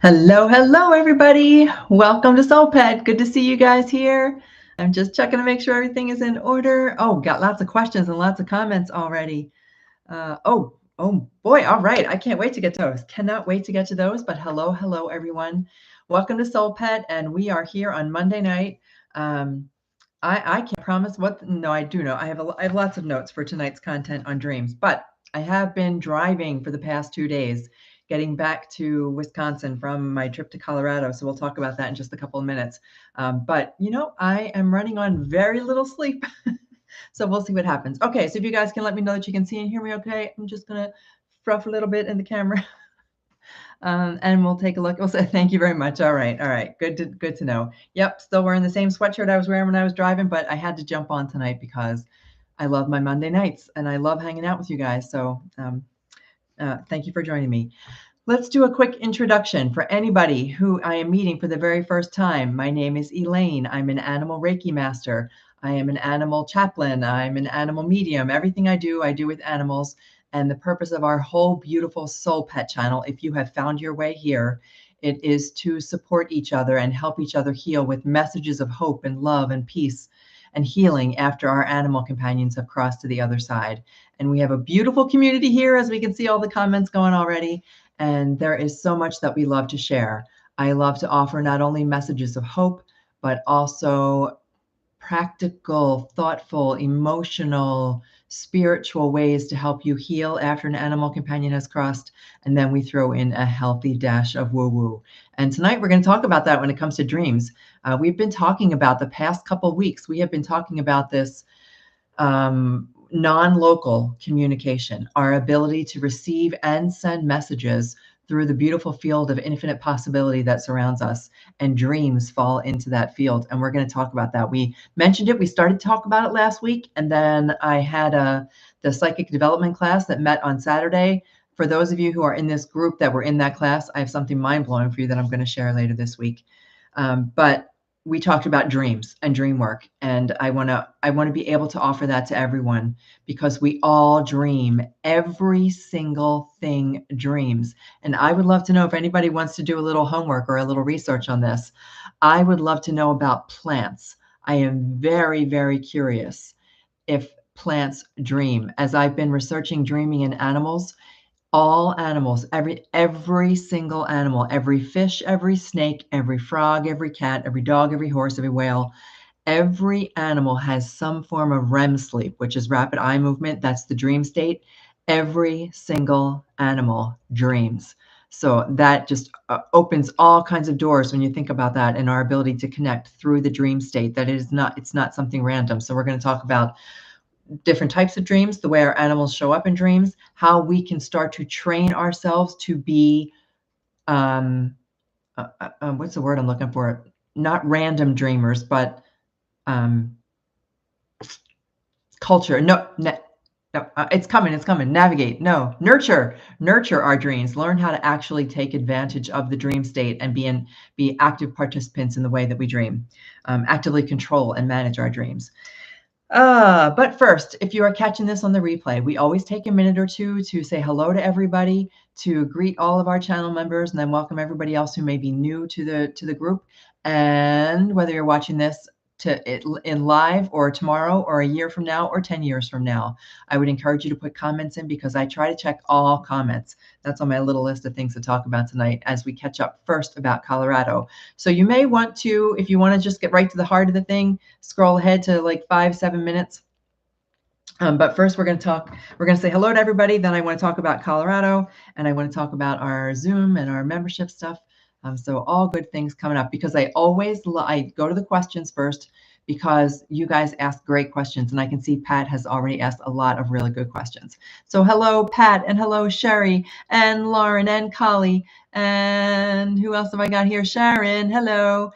Hello, hello, everybody. Welcome to SoulPet. Good to see you guys here. I'm just checking to make sure everything is in order. Oh, got lots of questions and lots of comments already. Oh boy. All right. I can't wait to get to those. Cannot wait to get to those. But hello, hello, everyone. Welcome to SoulPet. And we are here on Monday night. I can't promise what. No, I do know. I have lots of notes for tonight's content on dreams, but I have been driving for the past 2 days, getting back to Wisconsin from my trip to Colorado. So we'll talk about that in just a couple of minutes. But I am running on very little sleep. So we'll see what happens. Okay, so if you guys can let me know that you can see and hear me okay, I'm just gonna fruff a little bit in the camera. And we'll take a look. We'll say thank you very much. All right. Good to know. Yep, still wearing the same sweatshirt I was wearing when I was driving, but I had to jump on tonight because I love my Monday nights and I love hanging out with you guys. So thank you for joining me. Let's do a quick introduction for anybody who I am meeting for the very first time. My name is Elaine. I'm an Animal Reiki Master. I am an animal chaplain. I'm an animal medium. Everything I do with animals. And the purpose of our whole beautiful SoulPet channel, if you have found your way here, it is to support each other and help each other heal with messages of hope and love and peace and healing after our animal companions have crossed to the other side. And we have a beautiful community here, as we can see all the comments going already. And there is so much that we love to share. I love to offer not only messages of hope, but also practical, thoughtful, emotional, spiritual ways to help you heal after an animal companion has crossed. And then we throw in a healthy dash of woo-woo. And tonight we're going to talk about that when it comes to dreams. We've been talking about the past couple of weeks. We have been talking about this non-local communication, our ability to receive and send messages through the beautiful field of infinite possibility that surrounds us, and dreams fall into that field. And we're going to talk about that. We mentioned it. We started to talk about it last week, and then I had the psychic development class that met on Saturday. For those of you who are in this group that were in that class, I have something mind-blowing for you that I'm going to share later this week. But we talked about dreams and dream work, and I want to be able to offer that to everyone, because we all dream. Every single thing dreams. And I would love to know if anybody wants to do a little homework or a little research on this. I would love to know about plants. I am very, very curious if plants dream. As I've been researching dreaming in animals, all animals, every single animal, every fish, every snake, every frog, every cat, every dog, every horse, every whale, every animal has some form of REM sleep, which is rapid eye movement. That's the dream state. Every single animal dreams. So that just opens all kinds of doors when you think about that, and our ability to connect through the dream state. That it's not something random. So we're going to talk about different types of dreams, the way our animals show up in dreams, how we can start to train ourselves to be, what's the word I'm looking for? Not random dreamers, but culture. No, it's coming. Navigate. No, nurture our dreams. Learn how to actually take advantage of the dream state and be active participants in the way that we dream. Actively control and manage our dreams. But first, if you are catching this on the replay, we always take a minute or two to say hello to everybody, to greet all of our channel members, and then welcome everybody else who may be new to the group. And whether you're watching this in live or tomorrow or a year from now or 10 years from now, I would encourage you to put comments in, because I try to check all comments. That's on my little list of things to talk about tonight as we catch up first about Colorado. So you may want to, if you want to just get right to the heart of the thing, scroll ahead to like 5-7 minutes. But first we're going to say hello to everybody. Then I want to talk about Colorado, and I want to talk about our Zoom and our membership stuff. So all good things coming up, because I go to the questions first, because you guys ask great questions, and I can see Pat has already asked a lot of really good questions. So hello, Pat, and hello, Sherry, and Lauren, and Collie, and who else have I got here? Sharon, hello.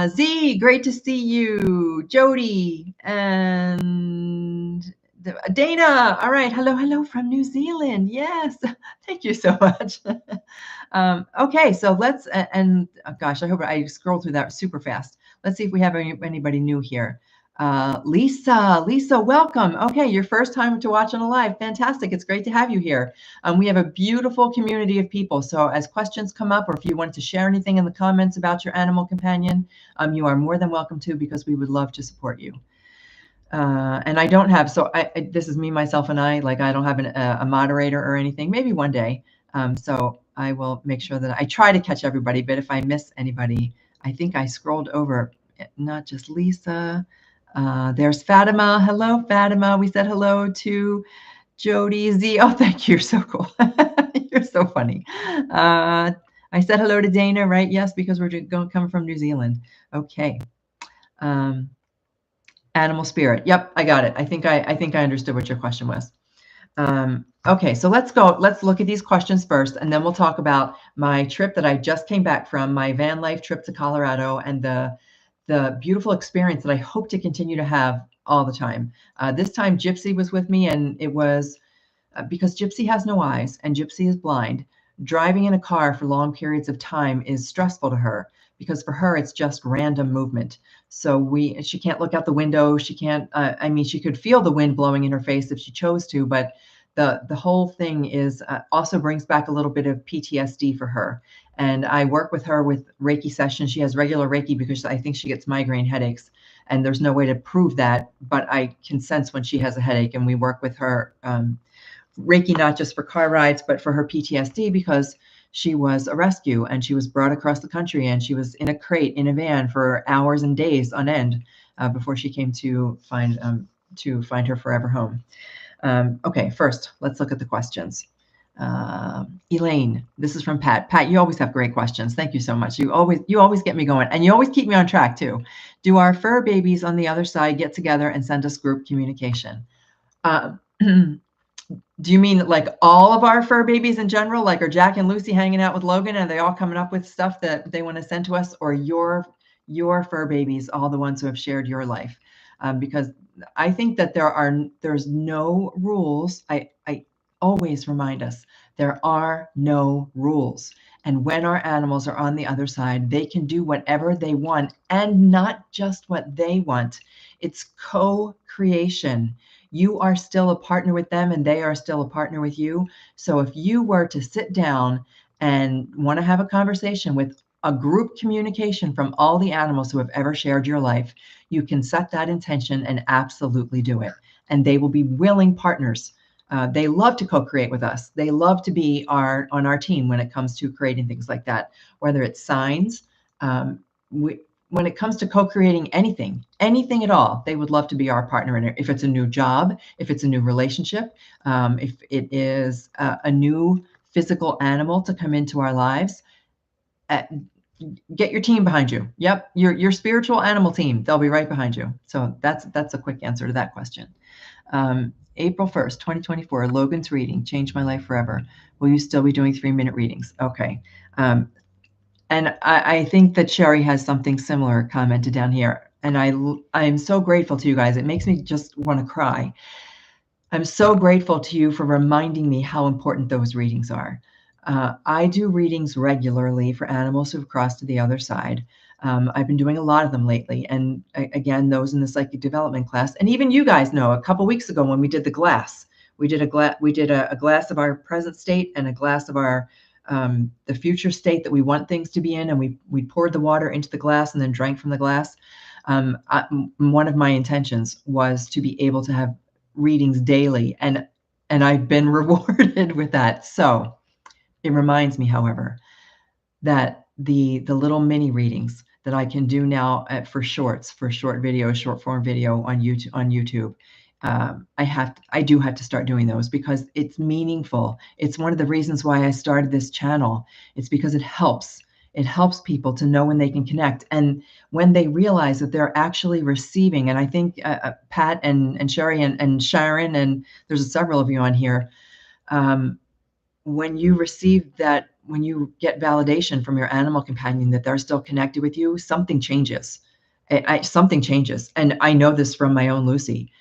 Z, great to see you. Jody, and Dana. All right. Hello from New Zealand. Yes. Thank you so much. Okay. So let's, and gosh, I hope I scrolled through that super fast. Let's see if we have anybody new here. Lisa, welcome. Okay, your first time to watch on a live. Fantastic. It's great to have you here. We have a beautiful community of people. So as questions come up, or if you want to share anything in the comments about your animal companion, you are more than welcome to, because we would love to support you. And I don't have, so this is me, myself, and I don't have a moderator or anything, maybe one day. So I will make sure that I try to catch everybody, but if I miss anybody, I think I scrolled over, not just Lisa. There's Fatima. Hello, Fatima. We said hello to Jody Z. Oh, thank you. You're so cool. You're so funny. I said hello to Dana, right? Yes, because we're coming from New Zealand. Okay. Animal spirit. Yep, I got it. I think I understood what your question was. Okay, so let's go. Let's look at these questions first, and then we'll talk about my trip that I just came back from, my van life trip to Colorado, and the beautiful experience that I hope to continue to have all the time. This time Gypsy was with me, and it was because Gypsy has no eyes and Gypsy is blind. Driving in a car for long periods of time is stressful to her, because for her it's just random movement. So she can't look out the window. She can't. I mean, she could feel the wind blowing in her face if she chose to, but the whole thing is also brings back a little bit of PTSD for her. And I work with her with Reiki sessions. She has regular Reiki because I think she gets migraine headaches, and there's no way to prove that, but I can sense when she has a headache, and we work with her. Reiki, not just for car rides, but for her PTSD, because she was a rescue and she was brought across the country, and she was in a crate in a van for hours and days on end before she came to find her forever home. Okay, first, let's look at the questions. Elaine, this is from Pat. Pat, you always have great questions. Thank you so much. You always get me going, and you always keep me on track too. Do our fur babies on the other side get together and send us group communication? Do you mean like all of our fur babies in general? Like, are Jack and Lucy hanging out with Logan and are they all coming up with stuff that they want to send to us? Or your fur babies, all the ones who have shared your life? Because I think that there's no rules. I always remind us, there are no rules. And when our animals are on the other side, they can do whatever they want, and not just what they want. It's co-creation. You are still a partner with them, and they are still a partner with you. So if you were to sit down and want to have a conversation with a group communication from all the animals who have ever shared your life, you can set that intention and absolutely do it. And they will be willing partners. They love to co-create with us. They love to be on our team when it comes to creating things like that, whether it's signs. When it comes to co-creating anything at all, they would love to be our partner in it. If it's a new job, if it's a new relationship, if it is a new physical animal to come into our lives, get your team behind you. Yep, your spiritual animal team, they'll be right behind you. So that's a quick answer to that question. April 1st, 2024, Logan's reading changed my life forever. Will you still be doing 3-minute readings? Okay. And I think that Sherry has something similar commented down here. And I'm so grateful to you guys. It makes me just want to cry. I'm so grateful to you for reminding me how important those readings are. I do readings regularly for animals who've crossed to the other side. I've been doing a lot of them lately. And again, those in the psychic development class. And even you guys know, a couple weeks ago when we did the glass, we did a glass of our present state and a glass of our the future state that we want things to be in, and we poured the water into the glass and then drank from the glass. One of my intentions was to be able to have readings daily, and I've been rewarded with that. So it reminds me, however, that the little mini readings that I can do now for short video, short form video on YouTube. I do have to start doing those because it's meaningful. It's one of the reasons why I started this channel. It's because it helps people to know when they can connect, and when they realize that they're actually receiving. And I think Pat and Sherry and Sharon, and there's several of you on here, when you receive that, when you get validation from your animal companion that they're still connected with you, something changes. Something changes. And I know this from my own Lucy.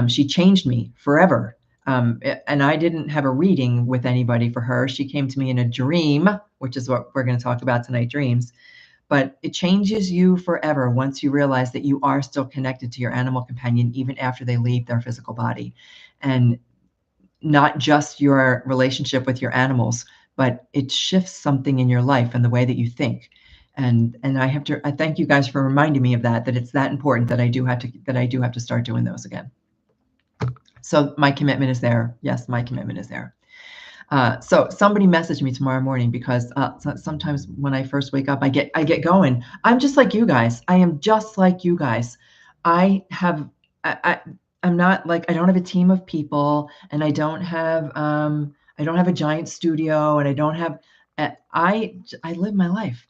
She changed me forever. And I didn't have a reading with anybody for her. She came to me in a dream, which is what we're going to talk about tonight, dreams. but it changes you forever once you realize that you are still connected to your animal companion even after they leave their physical body. And not just your relationship with your animals, but it shifts something in your life and the way that you think. And I thank you guys for reminding me of that it's that important that I do have to start doing those again. So my commitment is there. Yes, my commitment is there. So somebody messaged me tomorrow morning because sometimes when I first wake up, I get going. I'm just like you guys. I am just like you guys. I have I I'm not like I don't have a team of people, and I don't have a giant studio, and I don't have I live my life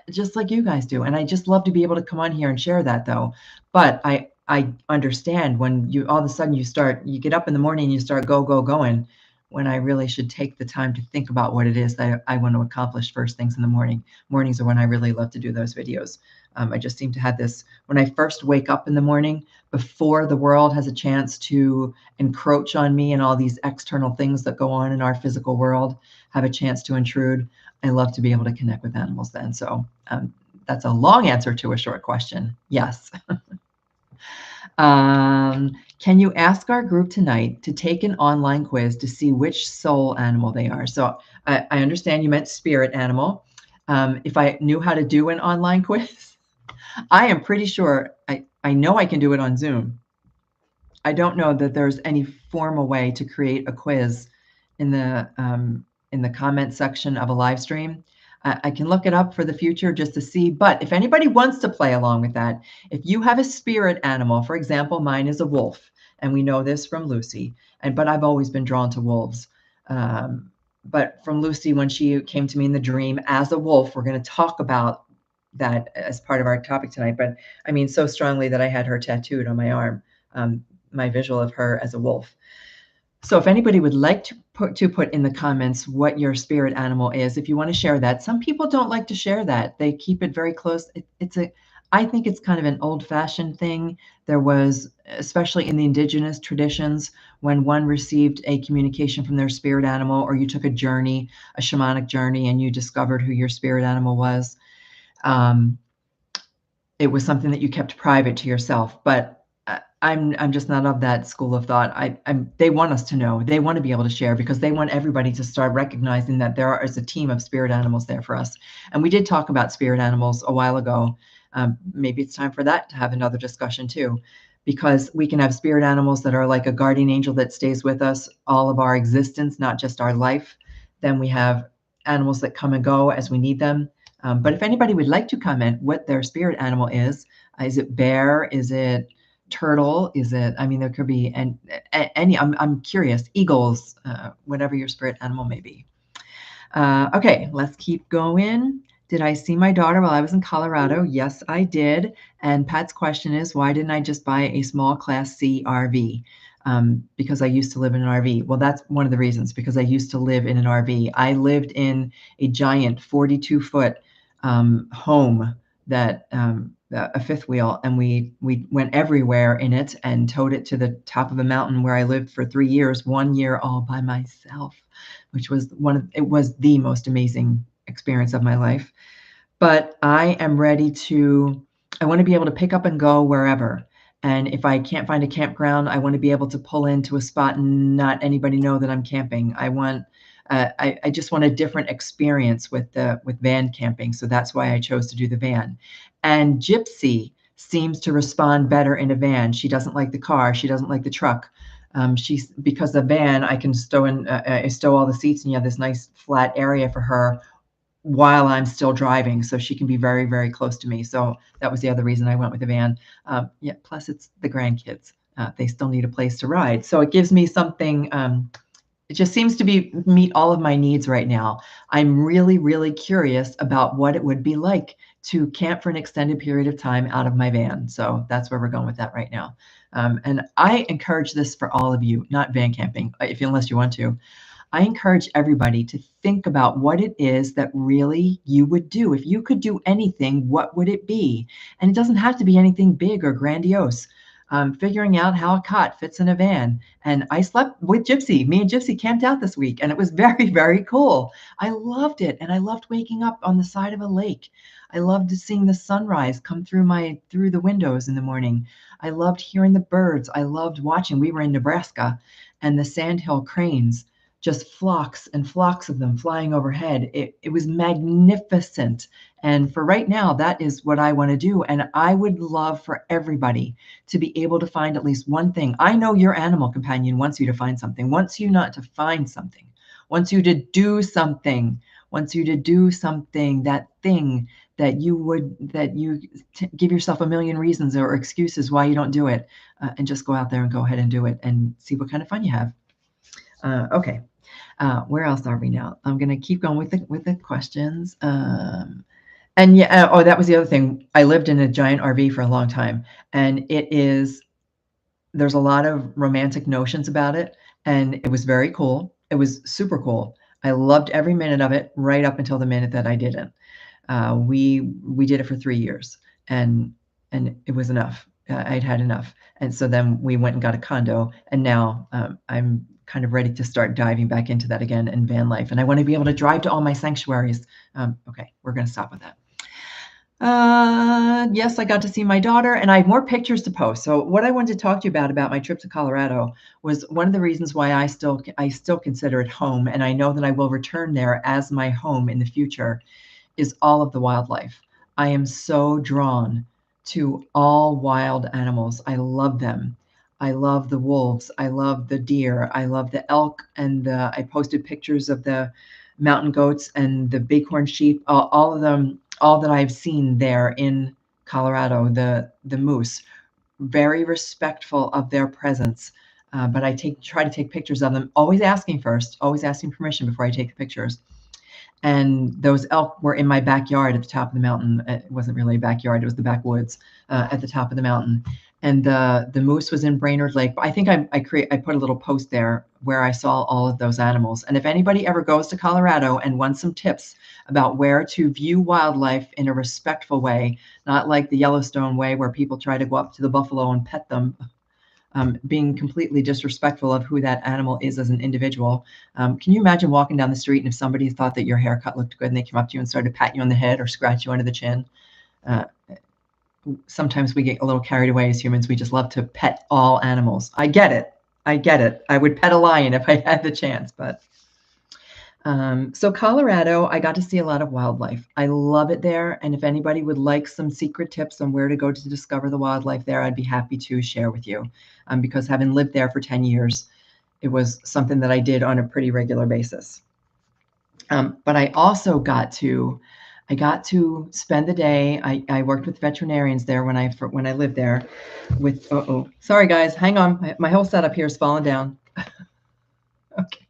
just like you guys do, and I just love to be able to come on here and share that though. But I understand when you all of a sudden you get up in the morning and you start going when I really should take the time to think about what it is that I want to accomplish first things in the morning. Mornings are when I really love to do those videos. I just seem to have this, when I first wake up in the morning, before the world has a chance to encroach on me and all these external things that go on in our physical world have a chance to intrude, I love to be able to connect with animals then. So that's a long answer to a short question. Yes. Can you ask our group tonight to take an online quiz to see which soul animal they are? So I understand you meant spirit animal. If I knew how to do an online quiz, I am pretty sure I know I can do it on Zoom. I don't know that there's any formal way to create a quiz in the comment section of a live stream. I can look it up for the future just to see. But if anybody wants to play along with that, if you have a spirit animal, for example, mine is a wolf, and we know this from Lucy. But I've always been drawn to wolves. But from Lucy, when she came to me in the dream as a wolf, we're going to talk about that as part of our topic tonight. But I mean, so strongly that I had her tattooed on my arm. My visual of her as a wolf. So if anybody would like to put in the comments what your spirit animal is, if you want to share that. Some people don't like to share that. They keep it very close. I think it's kind of an old-fashioned thing. There was, especially in the indigenous traditions, when one received a communication from their spirit animal, or you took a journey, a shamanic journey, and you discovered who your spirit animal was. It was something that you kept private to yourself. But I'm just not of that school of thought. They want us to know. They want to be able to share because they want everybody to start recognizing that there is a team of spirit animals there for us. And we did talk about spirit animals a while ago. Maybe it's time for that to have another discussion too, because we can have spirit animals that are like a guardian angel that stays with us all of our existence, not just our life. Then we have animals that come and go as we need them. But if anybody would like to comment what their spirit animal is it bear? Is it turtle? Is it, I mean, there could be any, I'm curious, eagles, whatever your spirit animal may be. Okay, let's keep going. Did I see my daughter while I was in Colorado? Yes, I did. And Pat's question is, why didn't I just buy a small Class C RV? Because I used to live in an RV. Well, that's one of the reasons, because I used to live in an RV. I lived in a giant 42-foot home that a fifth wheel, and we went everywhere in it and towed it to the top of a mountain where I lived for 3 years, 1 year all by myself, which was it was the most amazing experience of my life. But I want to be able to pick up and go wherever. And if I can't find a campground, I want to be able to pull into a spot and not anybody know that I'm camping. I just want a different experience with van camping. So that's why I chose to do the van. And Gypsy seems to respond better in a van. She doesn't like the car. She doesn't like the truck. Because the van, I can stow all the seats, and you have this nice flat area for her while I'm still driving, so she can be very, very close to me. So that was the other reason I went with the van. Yeah, plus it's the grandkids. They still need a place to ride. So it gives me something, it just seems to meet all of my needs right now. I'm really, really curious about what it would be like to camp for an extended period of time out of my van. So that's where we're going with that right now. And I encourage this for all of you, not van camping, unless you want to. I encourage everybody to think about what it is that really you would do. If you could do anything, what would it be? And it doesn't have to be anything big or grandiose. figuring out how a cot fits in a van. And I slept with Gypsy. Me and Gypsy camped out this week, and it was very, very cool. I loved it, and I loved waking up on the side of a lake. I loved seeing the sunrise come through the windows in the morning. I loved hearing the birds. I loved watching. We were in Nebraska, and the sandhill cranes, just flocks and flocks of them flying overhead. It was magnificent. And for right now, that is what I want to do. And I would love for everybody to be able to find at least one thing. I know your animal companion wants you to find something, wants you not to find something, wants you to do something, wants you to do something, that thing that you give yourself a million reasons or excuses why you don't do it, and just go out there and go ahead and do it and see what kind of fun you have. Okay. Where else are we now? I'm going to keep going with the questions. And yeah, oh, that was the other thing. I lived in a giant RV for a long time, and there's a lot of romantic notions about it, and it was very cool. It was super cool. I loved every minute of it, right up until the minute that I didn't. We did it for 3 years, and it was enough. I'd had enough, and so then we went and got a condo, and now I'm kind of ready to start diving back into that again in van life, and I want to be able to drive to all my sanctuaries. Okay, we're going to stop with that. Yes, I got to see my daughter, and I have more pictures to post. So what I wanted to talk to you about my trip to Colorado was one of the reasons why I still consider it home, and I know that I will return there as my home in the future, is all of the wildlife. I am so drawn to all wild animals. I love them. I love the wolves. I love the deer. I love the elk, and I posted pictures of the mountain goats and the bighorn sheep. All of them, all that I've seen there in Colorado. The moose, very respectful of their presence. But I try to take pictures of them, always asking permission before I take the pictures. And those elk were in my backyard at the top of the mountain. It wasn't really a backyard; it was the backwoods at the top of the mountain. And the moose was in Brainerd Lake. I think I put a little post there where I saw all of those animals. And if anybody ever goes to Colorado and wants some tips about where to view wildlife in a respectful way, not like the Yellowstone way where people try to go up to the buffalo and pet them, being completely disrespectful of who that animal is as an individual. Can you imagine walking down the street and if somebody thought that your haircut looked good and they came up to you and started to pat you on the head or scratch you under the chin? Sometimes we get a little carried away as humans. We just love to pet all animals. I get it. I would pet a lion if I had the chance, but so Colorado, I got to see a lot of wildlife. I love it there. And if anybody would like some secret tips on where to go to discover the wildlife there, I'd be happy to share with you. Because having lived there for 10 years, it was something that I did on a pretty regular basis. But I also got to spend the day. I worked with veterinarians there when I lived there with, sorry guys, hang on. My whole setup here is falling down. Okay,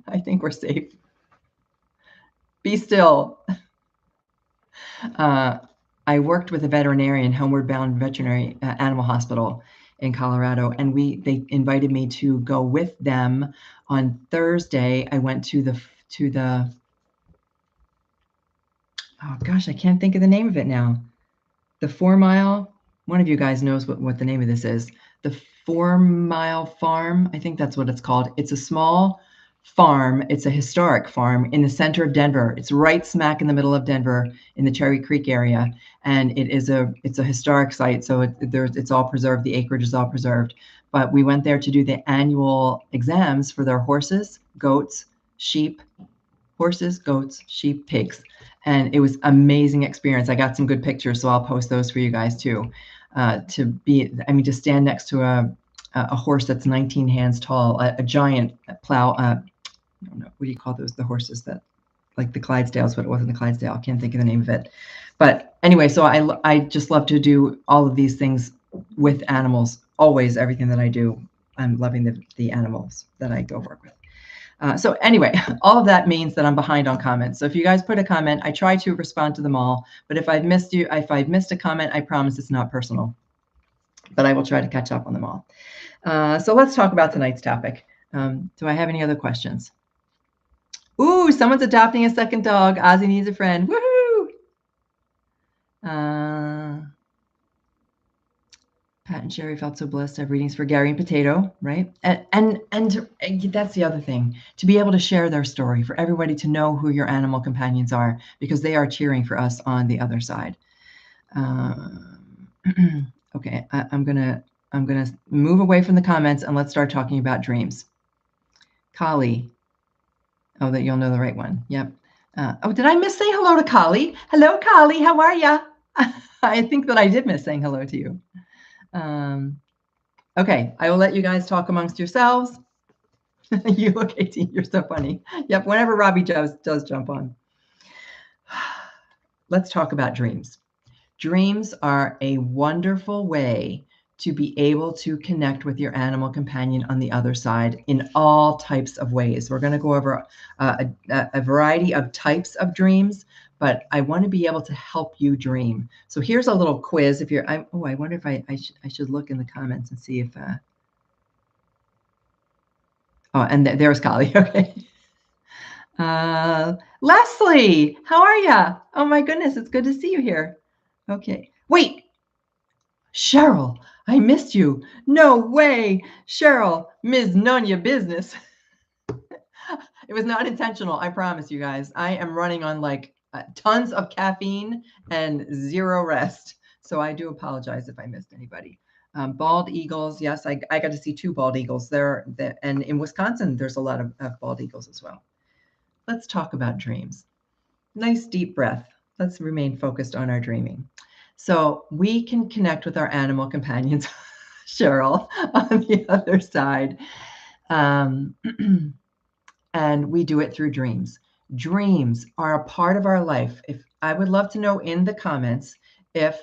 I think we're safe. Be still. I worked with a veterinarian, Homeward Bound Veterinary Animal Hospital in Colorado, and they invited me to go with them on Thursday. I went to the oh gosh, I can't think of the name of it now. The 4 Mile. One of you guys knows what the name of this is. The 4 Mile Farm. I think that's what it's called. It's a small farm. It's a historic farm in the center of Denver. It's right smack in the middle of Denver in the Cherry Creek area, and it's a historic site. So it's all preserved. The acreage is all preserved. But we went there to do the annual exams for their horses, goats, sheep, pigs. And it was amazing experience. I got some good pictures, so I'll post those for you guys too. To stand next to a horse that's 19 hands tall, a giant plow. I don't know, what do you call those? The horses that, like the Clydesdales, but it wasn't the Clydesdale. I can't think of the name of it. But anyway, so I just love to do all of these things with animals. Always, everything that I do, I'm loving the animals that I go work with. So anyway, all of that means that I'm behind on comments. So if you guys put a comment, I try to respond to them all. But if I've missed a comment, I promise it's not personal. But I will try to catch up on them all. So let's talk about tonight's topic. Do I have any other questions? Ooh, someone's adopting a second dog. Ozzy needs a friend. Woohoo! Pat and Sherry felt so blessed to have readings for Gary and Potato, right? And that's the other thing, to be able to share their story, for everybody to know who your animal companions are, because they are cheering for us on the other side. Okay, I'm gonna move away from the comments and let's start talking about dreams. Kali. Oh, that you'll know the right one. Yep. Oh, did I miss saying hello to Kali? Hello, Kali. How are ya? I think that I did miss saying hello to you. Okay, I will let you guys talk amongst yourselves. You look 18, you're so funny. Yep, whenever Robbie does jump on. Let's talk about dreams. Dreams are a wonderful way to be able to connect with your animal companion on the other side in all types of ways. We're going to go over a variety of types of dreams, but I want to be able to help you dream. So here's a little quiz. If you're, I wonder if I should look in the comments and see if. Oh, and there's Kali. Okay. Leslie, how are you? Oh my goodness, it's good to see you here. Okay. Wait, Cheryl, I missed you. No way. Cheryl, Ms. None your business. It was not intentional, I promise you guys. I am running on like tons of caffeine and zero rest. So I do apologize if I missed anybody. Bald eagles, yes, I got to see 2 bald eagles there. And in Wisconsin, there's a lot of bald eagles as well. Let's talk about dreams. Nice deep breath. Let's remain focused on our dreaming. So we can connect with our animal companions, Cheryl, on the other side. And we do it through dreams. Dreams are a part of our life. If I would love to know in the comments if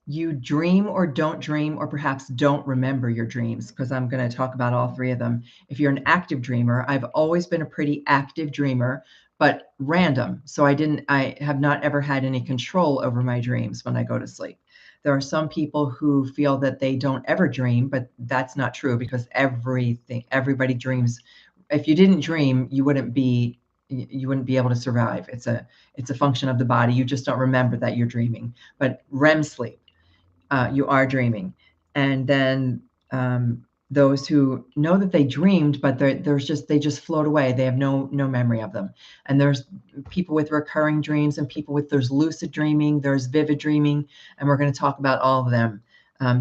you dream or don't dream, or perhaps don't remember your dreams, because I'm going to talk about all 3 of them. If you're an active dreamer, I've always been a pretty active dreamer, but random. So I have not ever had any control over my dreams when I go to sleep. There are some people who feel that they don't ever dream, but that's not true, because everybody dreams. If you didn't dream, you wouldn't be able to survive. It's a function of the body. You just don't remember that you're dreaming. But REM sleep, you are dreaming. And then those who know that they dreamed, but they just float away. They have no memory of them. And there's people with recurring dreams, and there's lucid dreaming, there's vivid dreaming, and we're going to talk about all of them.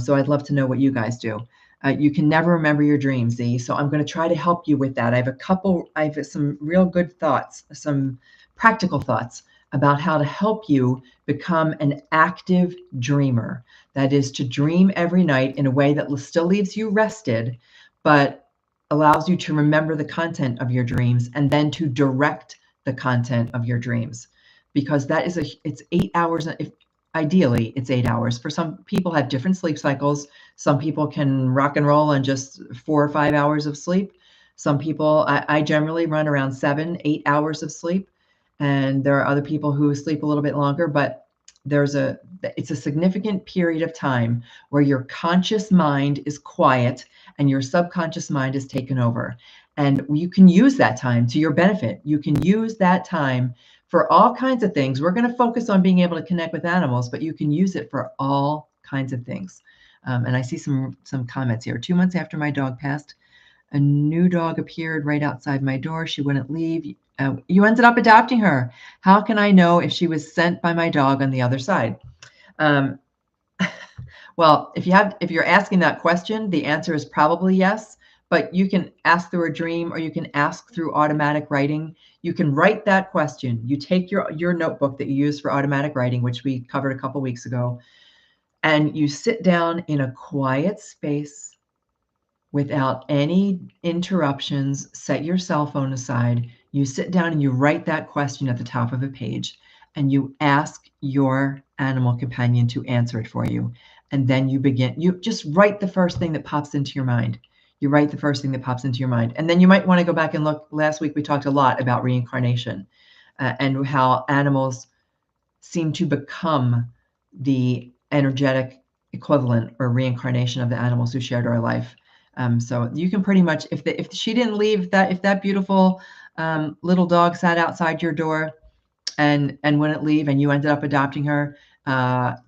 So I'd love to know what you guys do. You can never remember your dreams, Z. So I'm going to try to help you with that. I have some real good thoughts, some practical thoughts about how to help you become an active dreamer. That is, to dream every night in a way that still leaves you rested, but allows you to remember the content of your dreams, and then to direct the content of your dreams. Because it's 8 hours. Ideally, it's 8 hours. For some people have different sleep cycles. Some people can rock and roll on just 4 or 5 hours of sleep. Some people, I generally run around 7, 8 hours of sleep. And there are other people who sleep a little bit longer, but it's a significant period of time where your conscious mind is quiet and your subconscious mind is taken over. And you can use that time to your benefit. You can use that time for all kinds of things. We're going to focus on being able to connect with animals, but you can use it for all kinds of things. And I see some comments here. 2 months after my dog passed, a new dog appeared right outside my door. She wouldn't leave. You ended up adopting her. How can I know if she was sent by my dog on the other side? Well, if you're asking that question, the answer is probably yes. But you can ask through a dream, or you can ask through automatic writing. You can write that question. You take your notebook that you use for automatic writing, which we covered a couple weeks ago, and you sit down in a quiet space without any interruptions. Set your cell phone aside. You sit down and you write that question at the top of a page, and you ask your animal companion to answer it for you. And then you just write the first thing that pops into your mind. You write the first thing that pops into your mind. And then you might want to go back and look. Last week, we talked a lot about reincarnation and how animals seem to become the energetic equivalent or reincarnation of the animals who shared our life. So you can pretty much, if she didn't leave, if that beautiful little dog sat outside your door and wouldn't leave, and you ended up adopting her,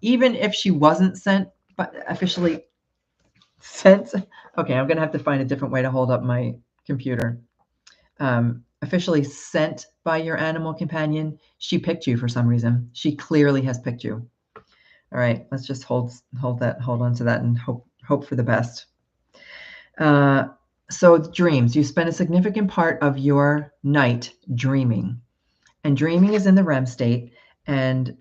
even if she wasn't sent officially Sent. Okay, I'm gonna have to find a different way to hold up my computer. Officially sent by your animal companion. She picked you for some reason. She clearly has picked you. All right, let's just hold on to that, and hope for the best. So dreams. You spend a significant part of your night dreaming, and dreaming is in the REM state, and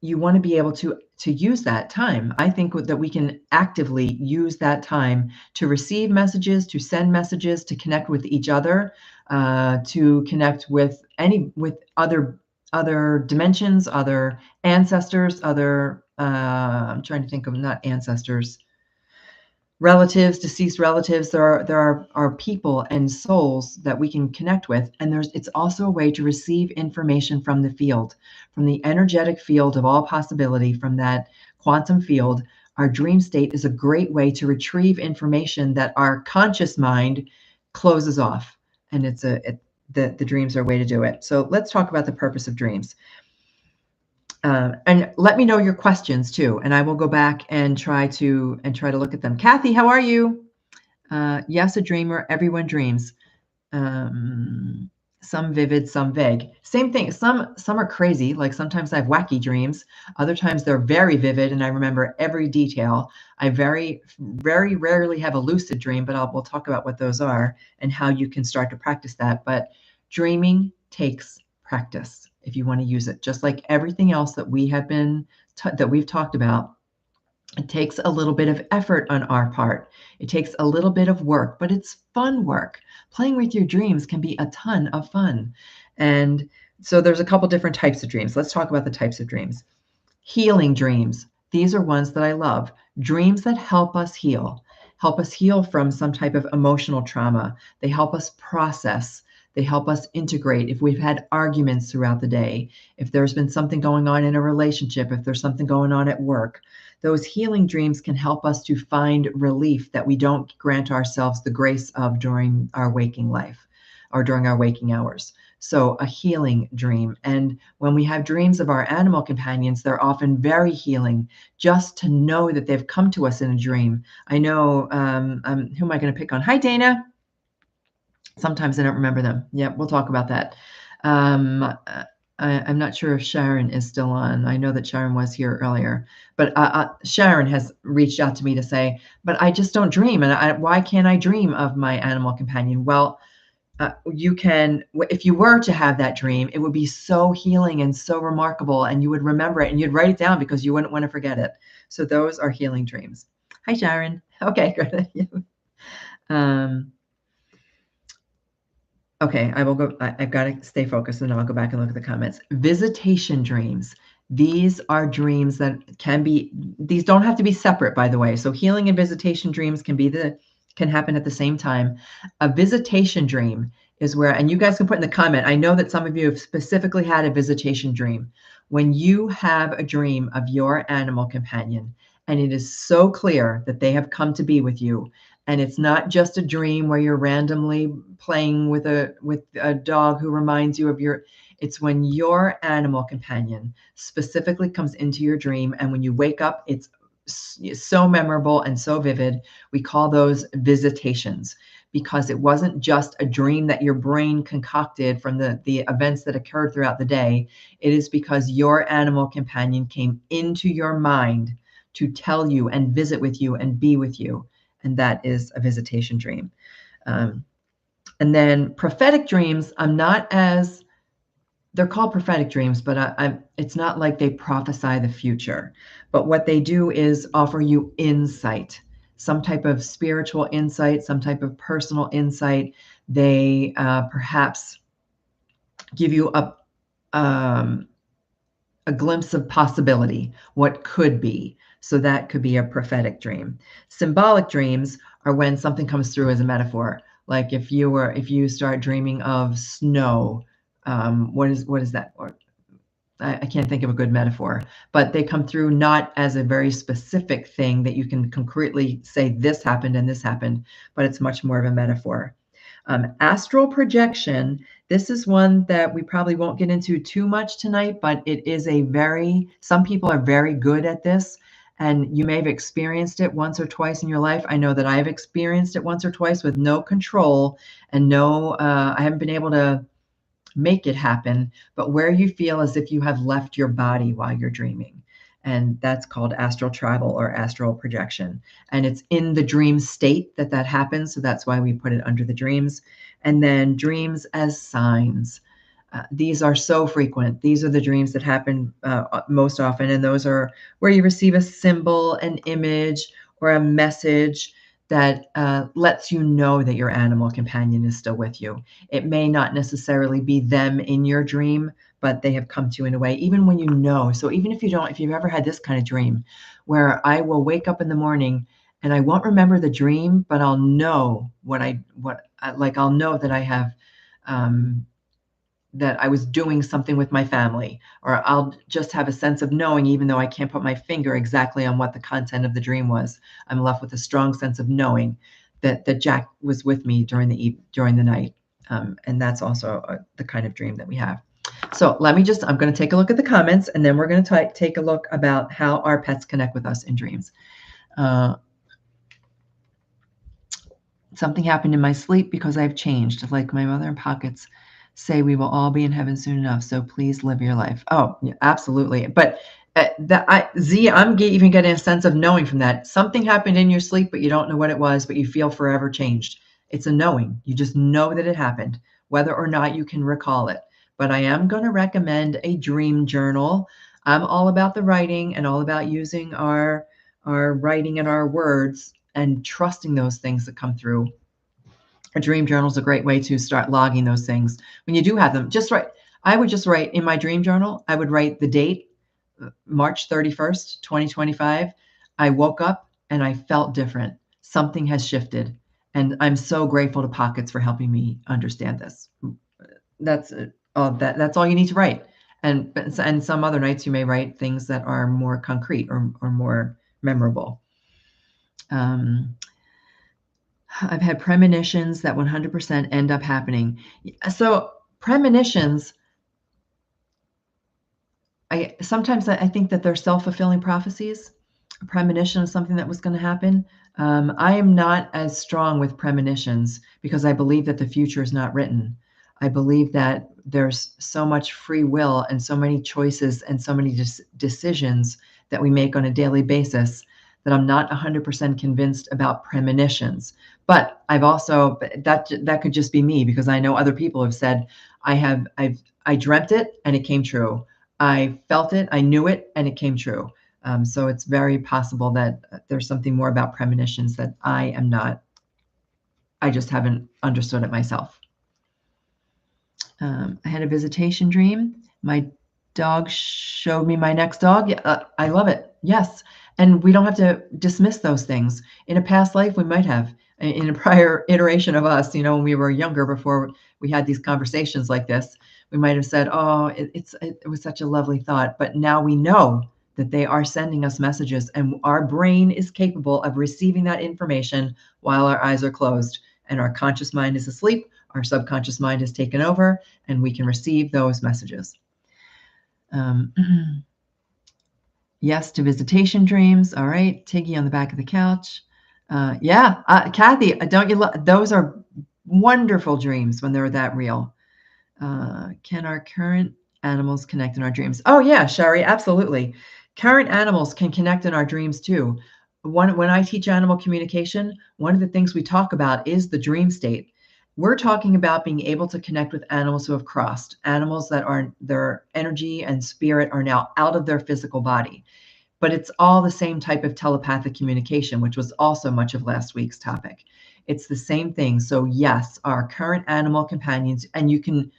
you want to be able to use that time. I think that we can actively use that time to receive messages, to send messages, to connect with each other, to connect with other dimensions, other ancestors, other I'm trying to think of, not ancestors, relatives, deceased relatives. There are people and souls that we can connect with, and it's also a way to receive information from the field, from the energetic field of all possibility, from that quantum field. Our dream state is a great way to retrieve information that our conscious mind closes off, and the dreams are a way to do it. So let's talk about the purpose of dreams. And let me know your questions too, and I will go back and try to look at them. Kathy, how are you? Yes, a dreamer. Everyone dreams. Some vivid, some vague. Same thing. Some are crazy. Like sometimes I have wacky dreams. Other times they're very vivid, and I remember every detail. I very rarely have a lucid dream, but we'll talk about what those are and how you can start to practice that. But dreaming takes practice if you want to use it. Just like everything else that we've talked about, it takes a little bit of effort on our part. It takes a little bit of work, but it's fun work. Playing with your dreams can be a ton of fun. And so there's a couple different types of dreams. Let's talk about the types of dreams. Healing dreams. These are ones that I love. Dreams that help us heal from some type of emotional trauma. They help us process. They help us integrate if we've had arguments throughout the day, if there's been something going on in a relationship, if there's something going on at work. Those healing dreams can help us to find relief that we don't grant ourselves the grace of during our waking life or during our waking hours. So a healing dream. And when we have dreams of our animal companions, they're often very healing, just to know that they've come to us in a dream. I know, who am I going to pick on? Hi, Dana. Sometimes I don't remember them. Yeah, we'll talk about that. I'm not sure if Sharon is still on. I know that Sharon was here earlier, but Sharon has reached out to me to say, but I just don't dream. And why can't I dream of my animal companion? Well, you can, if you were to have that dream, it would be so healing and so remarkable, and you would remember it and you'd write it down because you wouldn't want to forget it. So those are healing dreams. Hi, Sharon. Okay, good. Okay, I will go. I've got to stay focused, and then I'll go back and look at the comments. Visitation dreams. These are dreams that these don't have to be separate, by the way. So healing and visitation dreams can happen at the same time. A visitation dream is where, and you guys can put in the comment, I know that some of you have specifically had a visitation dream. When you have a dream of your animal companion, and it is so clear that they have come to be with you, and it's not just a dream where you're randomly playing with a dog who reminds you of it's when your animal companion specifically comes into your dream, and when you wake up, it's so memorable and so vivid. We call those visitations, because it wasn't just a dream that your brain concocted from the events that occurred throughout the day. It is because your animal companion came into your mind to tell you and visit with you and be with you. And that is a visitation dream. And then prophetic dreams, they're called prophetic dreams, but it's not like they prophesy the future. But what they do is offer you insight, some type of spiritual insight, some type of personal insight. They perhaps give you a glimpse of possibility, what could be. So that could be a prophetic dream. Symbolic dreams are when something comes through as a metaphor. Like if you start dreaming of snow, what is that? Or I can't think of a good metaphor, but they come through not as a very specific thing that you can concretely say this happened and this happened, but it's much more of a metaphor. Astral projection. This is one that we probably won't get into too much tonight, but it is some people are very good at this, And you may have experienced it once or twice in your life. I know that I've experienced it once or twice with no control and I haven't been able to make it happen, but where you feel as if you have left your body while you're dreaming. And that's called astral travel or astral projection. And it's in the dream state that happens. So that's why we put it under the dreams. And then dreams as signs. These are so frequent. These are the dreams that happen most often. And those are where you receive a symbol, an image, or a message that lets you know that your animal companion is still with you. It may not necessarily be them in your dream, but they have come to you in a way, even when you know. So even if you've ever had this kind of dream where I will wake up in the morning and I won't remember the dream, but I'll know I'll know that I have, that I was doing something with my family, or I'll just have a sense of knowing, even though I can't put my finger exactly on what the content of the dream was. I'm left with a strong sense of knowing that Jack was with me during the night. And that's also the kind of dream that we have. So I'm going to take a look at the comments, and then we're going to take a look about how our pets connect with us in dreams. Something happened in my sleep because I've changed. Like my mother and Pockets say, we will all be in heaven soon enough. So please live your life. Oh, yeah, absolutely. But I'm even getting a sense of knowing from that. Something happened in your sleep, but you don't know what it was, but you feel forever changed. It's a knowing. You just know that it happened, whether or not you can recall it. But I am going to recommend a dream journal. I'm all about the writing and all about using our writing and our words and trusting those things that come through. A dream journal is a great way to start logging those things. When you do have them, I would just write in my dream journal, I would write the date, March 31st, 2025. I woke up and I felt different. Something has shifted. And I'm so grateful to Pockets for helping me understand this. That's all you need to write. And some other nights you may write things that are more concrete or more memorable. I've had premonitions that 100% end up happening. So premonitions, sometimes I think that they're self-fulfilling prophecies. A premonition of something that was going to happen. I am not as strong with premonitions because I believe that the future is not written. I believe that there's so much free will and so many choices and so many decisions that we make on a daily basis that I'm not 100% convinced about premonitions. But that could just be me, because I know other people have said, I dreamt it and it came true. I felt it, I knew it, and it came true. So it's very possible that there's something more about premonitions that I just haven't understood it myself. I had a visitation dream. My dog showed me my next dog. I love it. Yes. And we don't have to dismiss those things. In a past life, we might have. In a prior iteration of us, when we were younger, before we had these conversations like this, we might have said, oh, it was such a lovely thought. But now we know that they are sending us messages, and our brain is capable of receiving that information while our eyes are closed and our conscious mind is asleep. Our subconscious mind has taken over, and we can receive those messages. Yes to visitation dreams. All right. Tiggy on the back of the couch. Kathy, don't you love those? Are wonderful dreams when they're that real. Can our current animals connect in our dreams? Oh yeah, Sherry, absolutely. Current animals can connect in our dreams too. When I teach animal communication, one of the things we talk about is the dream state. We're talking about being able to connect with animals who have crossed, animals that their energy and spirit are now out of their physical body. But it's all the same type of telepathic communication, which was also much of last week's topic. It's the same thing. So yes, our current animal companions, and you can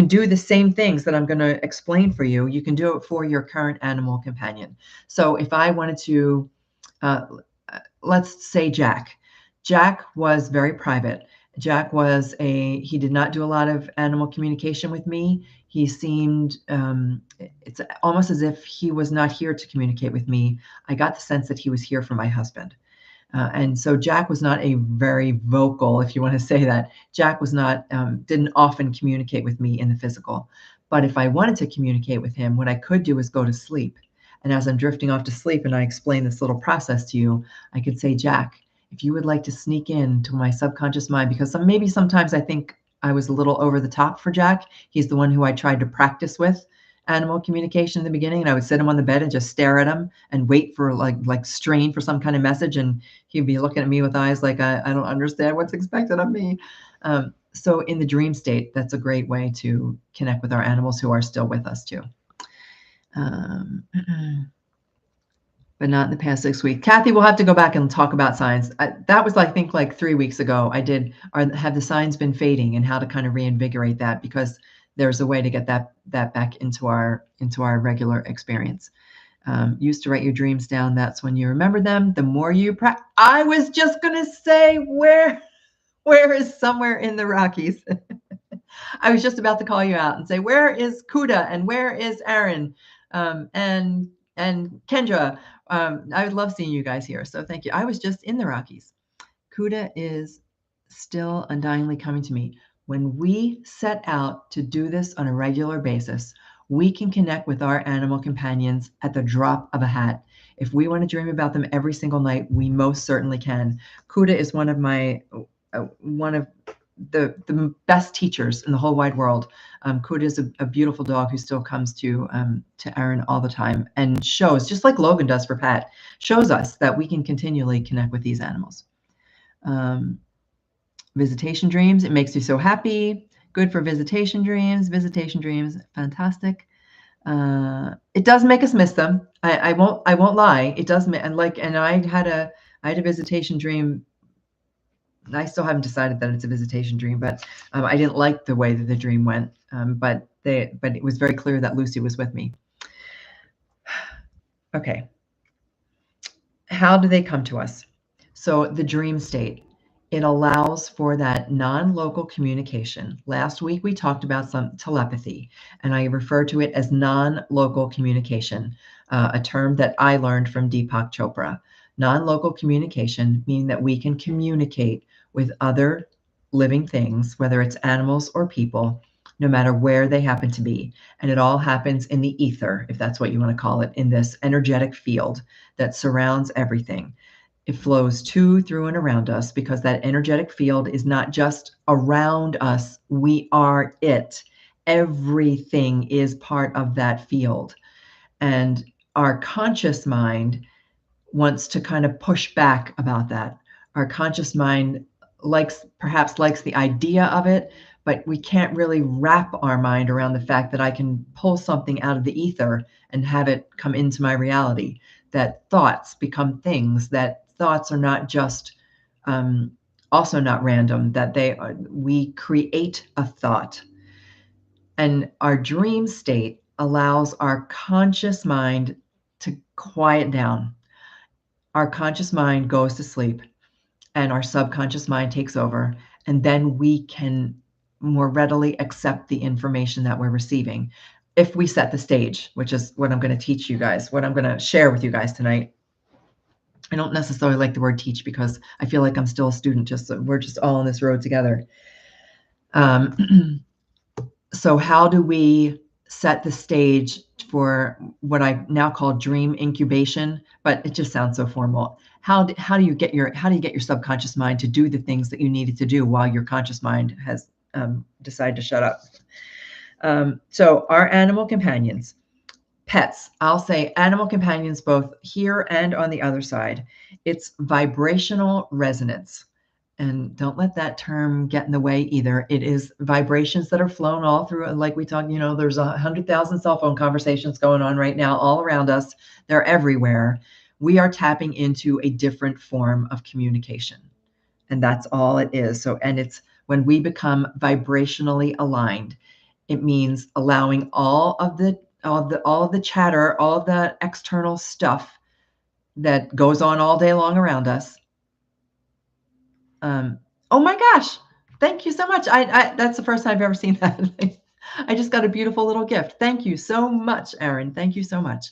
do the same things that I'm going to explain for you. You can do it for your current animal companion. So if I wanted to, let's say Jack was very private. Jack he did not do a lot of animal communication with me. He seemed, it's almost as if he was not here to communicate with me. I got the sense that he was here for my husband. And so Jack was not a very vocal, if you want to say that. Jack was not, didn't often communicate with me in the physical. But if I wanted to communicate with him, what I could do is go to sleep. And as I'm drifting off to sleep and I explain this little process to you, I could say, Jack, if you would like to sneak into my subconscious mind, because maybe sometimes I think I was a little over the top for Jack. He's the one who I tried to practice with animal communication in the beginning, and I would sit him on the bed and just stare at him and wait for like strain for some kind of message, and he'd be looking at me with eyes like I don't understand what's expected of me. So in the dream state, that's a great way to connect with our animals who are still with us too. But not in the past 6 weeks. Kathy, we'll have to go back and talk about signs. That was, I think, like 3 weeks ago. Have the signs been fading, and how to kind of reinvigorate that, because there's a way to get that back into our regular experience. Used to write your dreams down. That's when you remember them. The more you practice. I was just gonna say, where is somewhere in the Rockies? I was just about to call you out and say, where is Kuda and where is Aaron, and Kendra? I would love seeing you guys here. So thank you. I was just in the Rockies. Kuda is still undyingly coming to me. When we set out to do this on a regular basis, we can connect with our animal companions at the drop of a hat. If we want to dream about them every single night, we most certainly can. Kuda is one of the best teachers in the whole wide world. Kuda is a beautiful dog who still comes to Aaron all the time, and shows, just like Logan does for Pat, shows us that we can continually connect with these animals. Visitation dreams, it makes you so happy. Good for visitation dreams. Visitation dreams, fantastic. It does make us miss them. I won't lie. It does. And I had a visitation dream. I still haven't decided that it's a visitation dream, but I didn't like the way that the dream went. But it was very clear that Lucy was with me. Okay. How do they come to us? So the dream state, it allows for that non-local communication. Last week, we talked about some telepathy, and I refer to it as non-local communication, a term that I learned from Deepak Chopra. Non-local communication, meaning that we can communicate with other living things, whether it's animals or people, no matter where they happen to be. And it all happens in the ether, if that's what you want to call it, in this energetic field that surrounds everything. It flows to, through, and around us, because that energetic field is not just around us. We are it. Everything is part of that field. And our conscious mind wants to kind of push back about that. Our conscious mind perhaps likes the idea of it, but we can't really wrap our mind around the fact that I can pull something out of the ether and have it come into my reality. That thoughts become things, that thoughts are not just also not random, that we create a thought. And our dream state allows our conscious mind to quiet down. Our conscious mind goes to sleep and our subconscious mind takes over, and then we can more readily accept the information that we're receiving if we set the stage, which is what I'm going to teach you guys, what I'm going to share with you guys tonight. I don't necessarily like the word teach, because I feel like I'm still a student. We're just all on this road together. So how do we set the stage for what I now call dream incubation? But it just sounds so formal. How do you get your subconscious mind to do the things that you needed to do while your conscious mind has decided to shut up? So our animal companions, pets, I'll say animal companions both here and on the other side. It's vibrational resonance. And don't let that term get in the way either. It is vibrations that are flown all through. Like we talked, there's 100,000 cell phone conversations going on right now all around us. They're everywhere. We are tapping into a different form of communication. And that's all it is. So, and it's when we become vibrationally aligned, it means allowing all of the chatter, all of the external stuff that goes on all day long around us. Oh my gosh, thank you so much. That's the first time I've ever seen that. I just got a beautiful little gift. Thank you so much, Aaron. Thank you so much.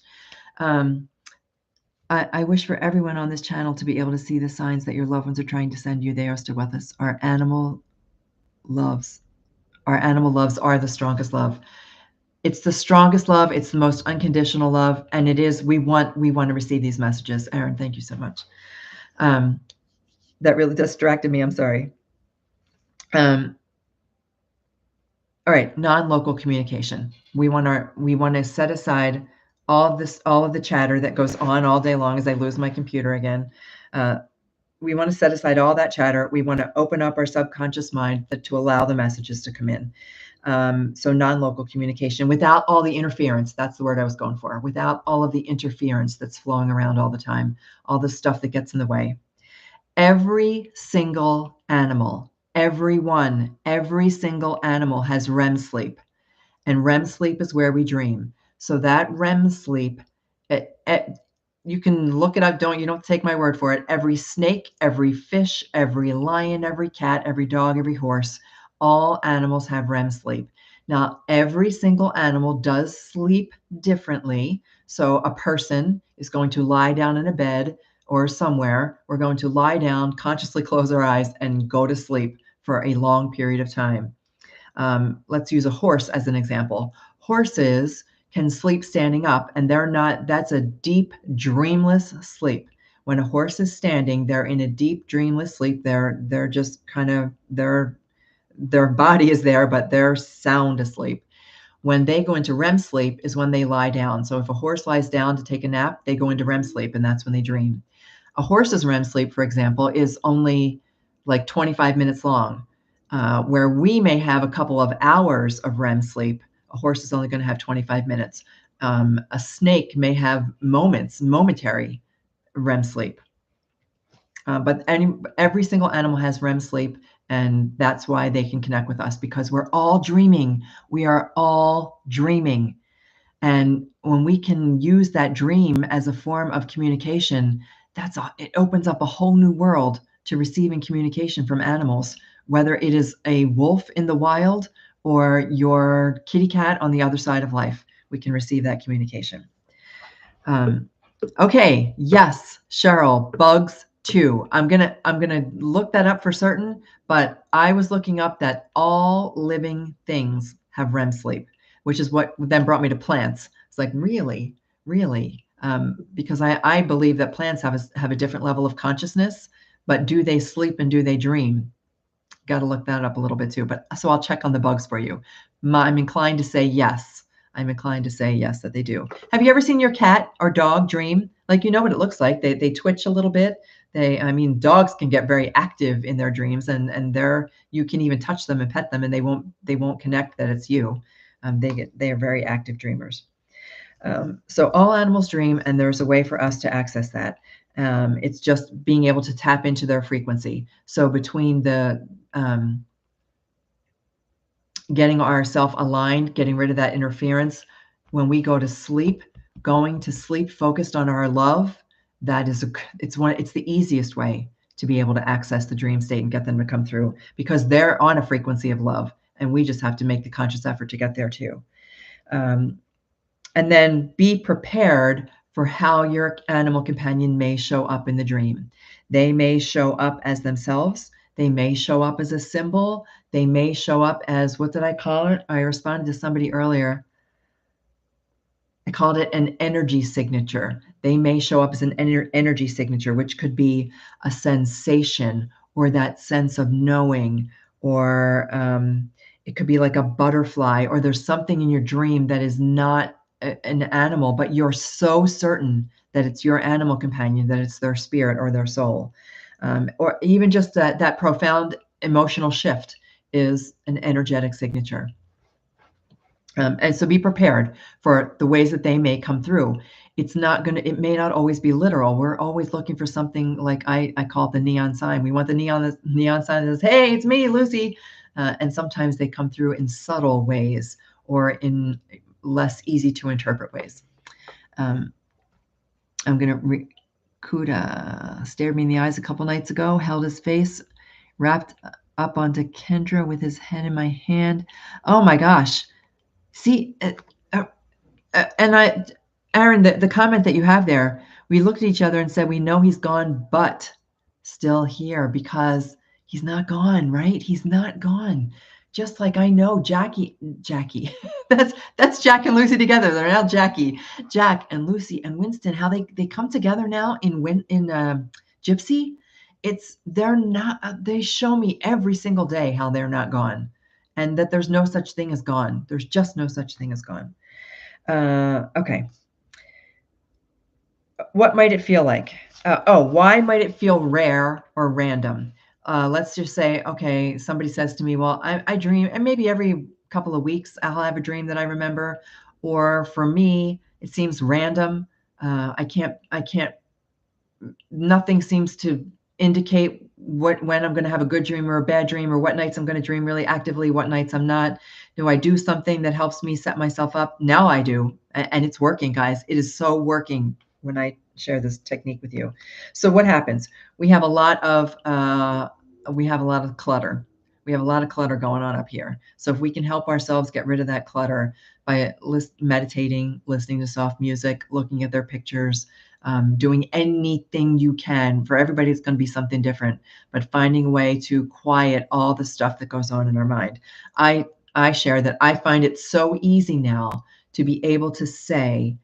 I wish for everyone on this channel to be able to see the signs that your loved ones are trying to send you. They are still with us. Our animal loves are the strongest love. It's the strongest love. It's the most unconditional love. And it is, we want to receive these messages. Aaron, thank you so much. That really distracted me. I'm sorry. All right. Non-local communication. We want to set aside all of the chatter that goes on all day long as I lose my computer again. We want to set aside all that chatter. We want to open up our subconscious mind to allow the messages to come in. So non-local communication without all the interference. That's the word I was going for. Without all of the interference that's flowing around all the time, all the stuff that gets in the way. Every single animal, every single animal has REM sleep. And REM sleep is where we dream. So that REM sleep, you can look it up. You don't take my word for it. Every snake, every fish, every lion, every cat, every dog, every horse, all animals have REM sleep. Now, every single animal does sleep differently. So a person is going to lie down in a bed or somewhere. We're going to lie down, consciously close our eyes, and go to sleep for a long period of time. Let's use a horse as an example. Horses can sleep standing up, and that's a deep, dreamless sleep. When a horse is standing, they're in a deep, dreamless sleep. They're just kind of, their body is there, but they're sound asleep. When they go into REM sleep is when they lie down. So if a horse lies down to take a nap, they go into REM sleep, and that's when they dream. A horse's REM sleep, for example, is only like 25 minutes long, where we may have a couple of hours of REM sleep. A horse is only going to have 25 minutes. A snake may have momentary REM sleep. But every single animal has REM sleep, and that's why they can connect with us, because we're all dreaming. We are all dreaming. And when we can use that dream as a form of communication, it opens up a whole new world to receiving communication from animals, whether it is a wolf in the wild or your kitty cat on the other side of life. We can receive that communication. Okay, yes, Cheryl, bugs too. I'm gonna look that up for certain, but I was looking up that all living things have REM sleep, which is what then brought me to plants. It's like, really? Because I believe that plants have a different level of consciousness, but do they sleep and do they dream? Got to look that up a little bit too. But so I'll check on the bugs for you. I'm inclined to say yes. That they do. Have you ever seen your cat or dog dream? Like, you know what it looks like. They twitch a little bit. Dogs can get very active in their dreams, and you can even touch them and pet them, and they won't connect that it's you. They are very active dreamers. So all animals dream, and there's a way for us to access that. It's just being able to tap into their frequency. So between the getting ourselves aligned, getting rid of that interference, when we go to sleep, going to sleep focused on our love, it's the easiest way to be able to access the dream state and get them to come through, because they're on a frequency of love, and we just have to make the conscious effort to get there too. And then be prepared for how your animal companion may show up in the dream. They may show up as themselves. They may show up as a symbol. They may show up as, what did I call it? I responded to somebody earlier. I called it an energy signature. They may show up as an energy signature, which could be a sensation or that sense of knowing, or it could be like a butterfly, or there's something in your dream that is not an animal, but you're so certain that it's your animal companion, that it's their spirit or their soul, or even just that profound emotional shift is an energetic signature. And so be prepared for the ways that they may come through. It may not always be literal. We're always looking for something, like I call it the neon sign. We want the neon sign that says, "Hey, it's me, Lucy." And sometimes they come through in subtle ways or in less easy to interpret ways. Kuda stared me in the eyes a couple nights ago, held his face wrapped up onto Kendra with his head in my hand. Oh my gosh. See, and Aaron, the comment that you have there, we looked at each other and said, we know he's gone, but still here, because he's not gone, right? He's not gone. Just like I know Jackie, that's Jack and Lucy together. They're now Jack and Lucy and Winston. How they come together now in Gypsy. They're not. They show me every single day how they're not gone, and that there's no such thing as gone. There's just no such thing as gone. Okay. What might it feel like? Why might it feel rare or random? Let's just say, okay, somebody says to me, well, I dream, and maybe every couple of weeks I'll have a dream that I remember. Or for me, it seems random. I can't, nothing seems to indicate when I'm going to have a good dream or a bad dream, or what nights I'm going to dream really actively, what nights I'm not. Do I do something that helps me set myself up? Now I do. And it's working, guys. It is so working when I share this technique with you. So what happens? We have a lot of clutter. We have a lot of clutter going on up here. So if we can help ourselves get rid of that clutter by meditating, listening to soft music, looking at their pictures, doing anything you can. For everybody, it's going to be something different, but finding a way to quiet all the stuff that goes on in our mind. I share that I find it so easy now to be able to say,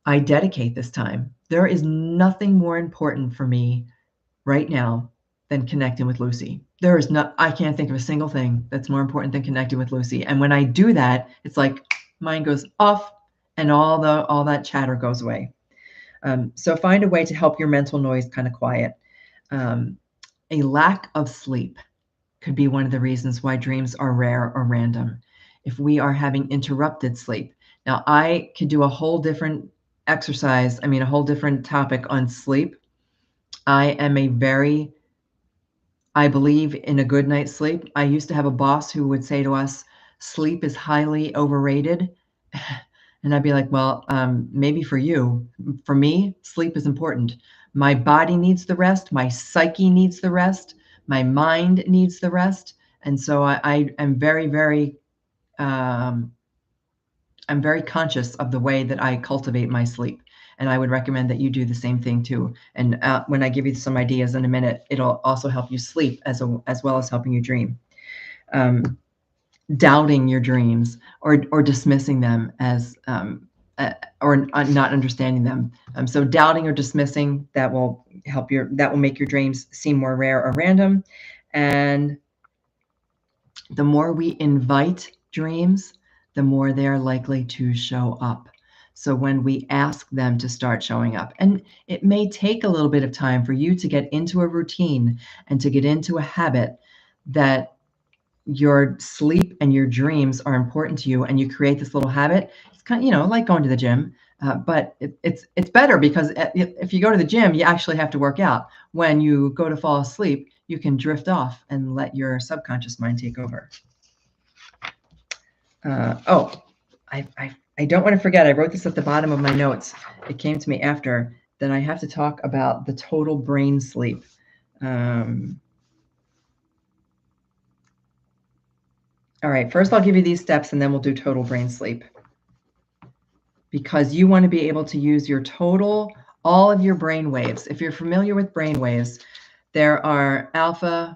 I dedicate this time. There is nothing more important for me right now than connecting with Lucy. I can't think of a single thing that's more important than connecting with Lucy. And when I do that, it's like mine goes off and all that chatter goes away. So find a way to help your mental noise kind of quiet. A lack of sleep could be one of the reasons why dreams are rare or random. If we are having interrupted sleep. Now, I could do a whole different a whole different topic on sleep. I believe in a good night's sleep. I used to have a boss who would say to us, sleep is highly overrated. And I'd be like, well, maybe for you. For me, sleep is important. My body needs the rest. My psyche needs the rest. My mind needs the rest. And so I am I'm very conscious of the way that I cultivate my sleep. And I would recommend that you do the same thing too. And when I give you some ideas in a minute, it'll also help you sleep as well as helping you dream. Doubting your dreams or dismissing them as or not understanding them. So doubting or dismissing, that will make your dreams seem more rare or random. And the more we invite dreams, the more they're likely to show up. So when we ask them to start showing up, and it may take a little bit of time for you to get into a routine and to get into a habit that your sleep and your dreams are important to you, and you create this little habit. It's kind of, like going to the gym, but it's better because if you go to the gym, you actually have to work out. When you go to fall asleep, you can drift off and let your subconscious mind take over. I don't want to forget, I wrote this at the bottom of my notes. It came to me after that I have to talk about the total brain sleep. All right, first I'll give you these steps and then we'll do total brain sleep. Because you want to be able to use all of your brain waves. If you're familiar with brain waves, there are alpha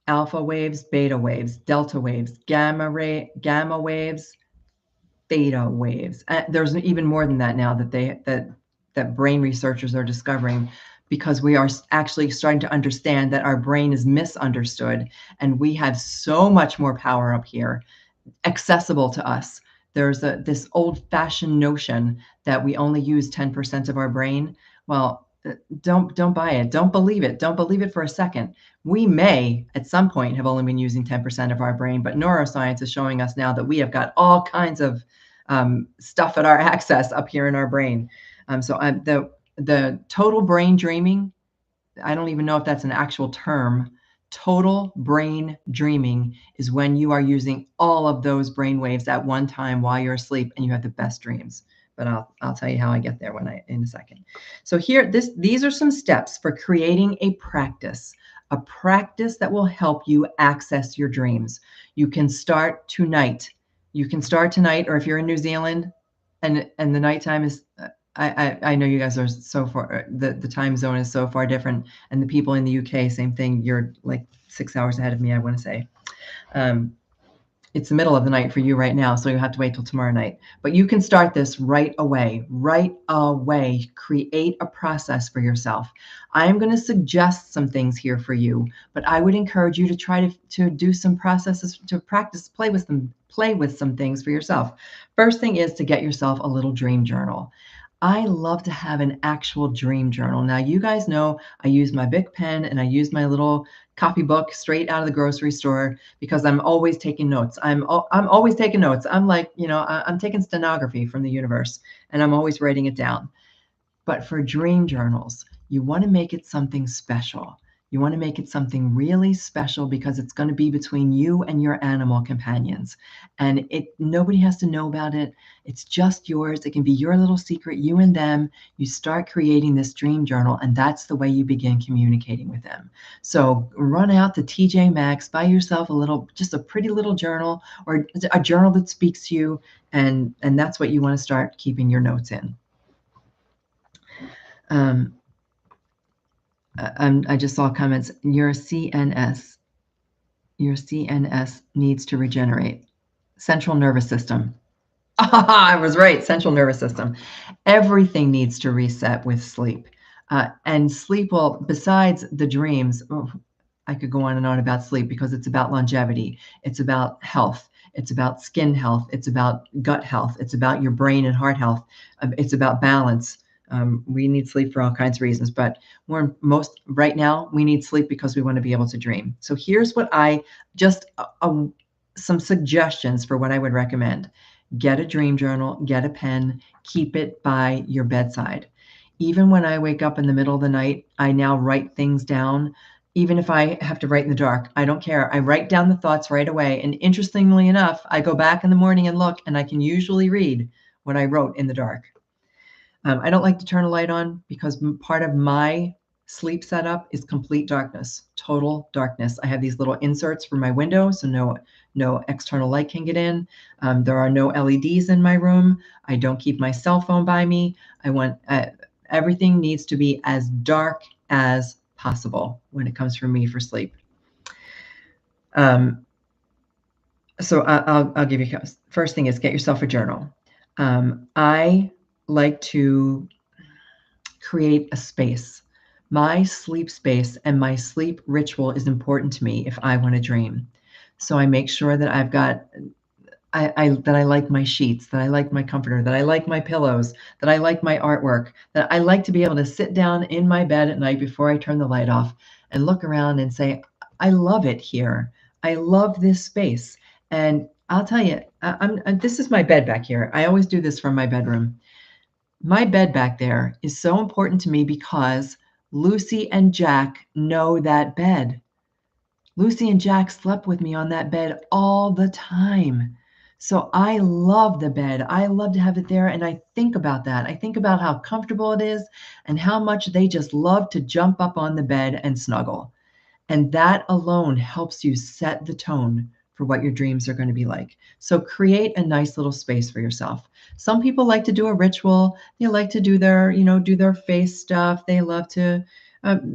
waves, beta waves, delta waves, gamma waves, theta waves. There's even more than that now that brain researchers are discovering, because we are actually starting to understand that our brain is misunderstood and we have so much more power up here accessible to us. There's this old-fashioned notion that we only use 10% of our brain. Well, don't buy it. Don't believe it. Don't believe it for a second. We may, at some point, have only been using 10% of our brain, but neuroscience is showing us now that we have got all kinds of stuff at our access up here in our brain. So the total brain dreaming, I don't even know if that's an actual term. Total brain dreaming is when you are using all of those brain waves at one time while you're asleep and you have the best dreams. But I'll tell you how I get there in a second. So these are some steps for creating a practice that will help you access your dreams. You can start tonight. Or if you're in New Zealand and the nighttime is, I know you guys are so far, the time zone is so far different, and the people in the UK, same thing. You're like 6 hours ahead of me, I want to say. It's the middle of the night for you right now, so you'll have to wait till tomorrow night. But you can start this right away. Right away. Create a process for yourself. I am going to suggest some things here for you, but I would encourage you to try to do some processes, to practice, play with some things for yourself. First thing is to get yourself a little dream journal. I love to have an actual dream journal. Now, you guys know I use my Bic pen and I use my little copybook straight out of the grocery store because I'm always taking notes. I'm always taking notes. I'm like, I'm taking stenography from the universe and I'm always writing it down. But for dream journals, you want to make it something special. You want to make it something really special because it's going to be between you and your animal companions. And nobody has to know about it. It's just yours. It can be your little secret, you and them. You start creating this dream journal, and that's the way you begin communicating with them. So run out to TJ Maxx, buy yourself just a pretty little journal or a journal that speaks to you, and that's what you want to start keeping your notes in. I just saw comments. Your CNS needs to regenerate. Central nervous system. I was right. Central nervous system. Everything needs to reset with sleep. And sleep, well, besides the dreams, I could go on and on about sleep because it's about longevity. It's about health. It's about skin health. It's about gut health. It's about your brain and heart health. It's about balance. We need sleep for all kinds of reasons, but right now we need sleep because we want to be able to dream. So here's what some suggestions for what I would recommend. Get a dream journal, get a pen, keep it by your bedside. Even when I wake up in the middle of the night, I now write things down. Even if I have to write in the dark, I don't care. I write down the thoughts right away. And interestingly enough, I go back in the morning and look, and I can usually read what I wrote in the dark. I don't like to turn a light on because part of my sleep setup is complete darkness, total darkness. I have these little inserts for my window, so no external light can get in. There are no LEDs in my room. I don't keep my cell phone by me. I want everything needs to be as dark as possible when it comes for me for sleep. So I'll give you, first thing is get yourself a journal. I like to create a space. My sleep space and my sleep ritual is important to me if I want to dream. So I make sure that I've got that I like my sheets, that I like my comforter, that I like my pillows, that I like my artwork, that I like to be able to sit down in my bed at night before I turn the light off and look around and say, I love it here. I love this space. And I'll tell you, this is my bed back here. I always do this from my bedroom. My bed back there is so important to me because Lucy and Jack know that bed. Lucy and Jack slept with me on that bed all the time. So I love the bed. I love to have it there. And I think about that. I think about how comfortable it is and how much they just love to jump up on the bed and snuggle. And that alone helps you set the tone for what your dreams are going to be like. So create a nice little space for yourself. Some people like to do a ritual. They like to do their face stuff. They love to,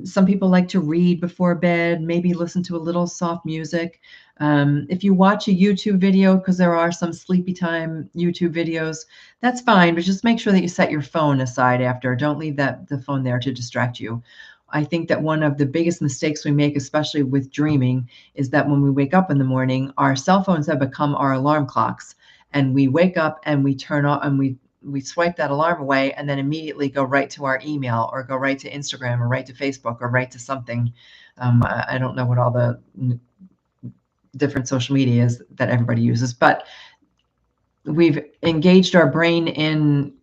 some people like to read before bed, maybe listen to a little soft music. If you watch a YouTube video, because there are some sleepy time YouTube videos, that's fine, but just make sure that you set your phone aside after. Don't leave the phone there to distract you. I think that one of the biggest mistakes we make, especially with dreaming, is that when we wake up in the morning, our cell phones have become our alarm clocks. And we wake up and we turn on and we swipe that alarm away and then immediately go right to our email or go right to Instagram or right to Facebook or right to something. I don't know what all the different social media is that everybody uses, but we've engaged our brain in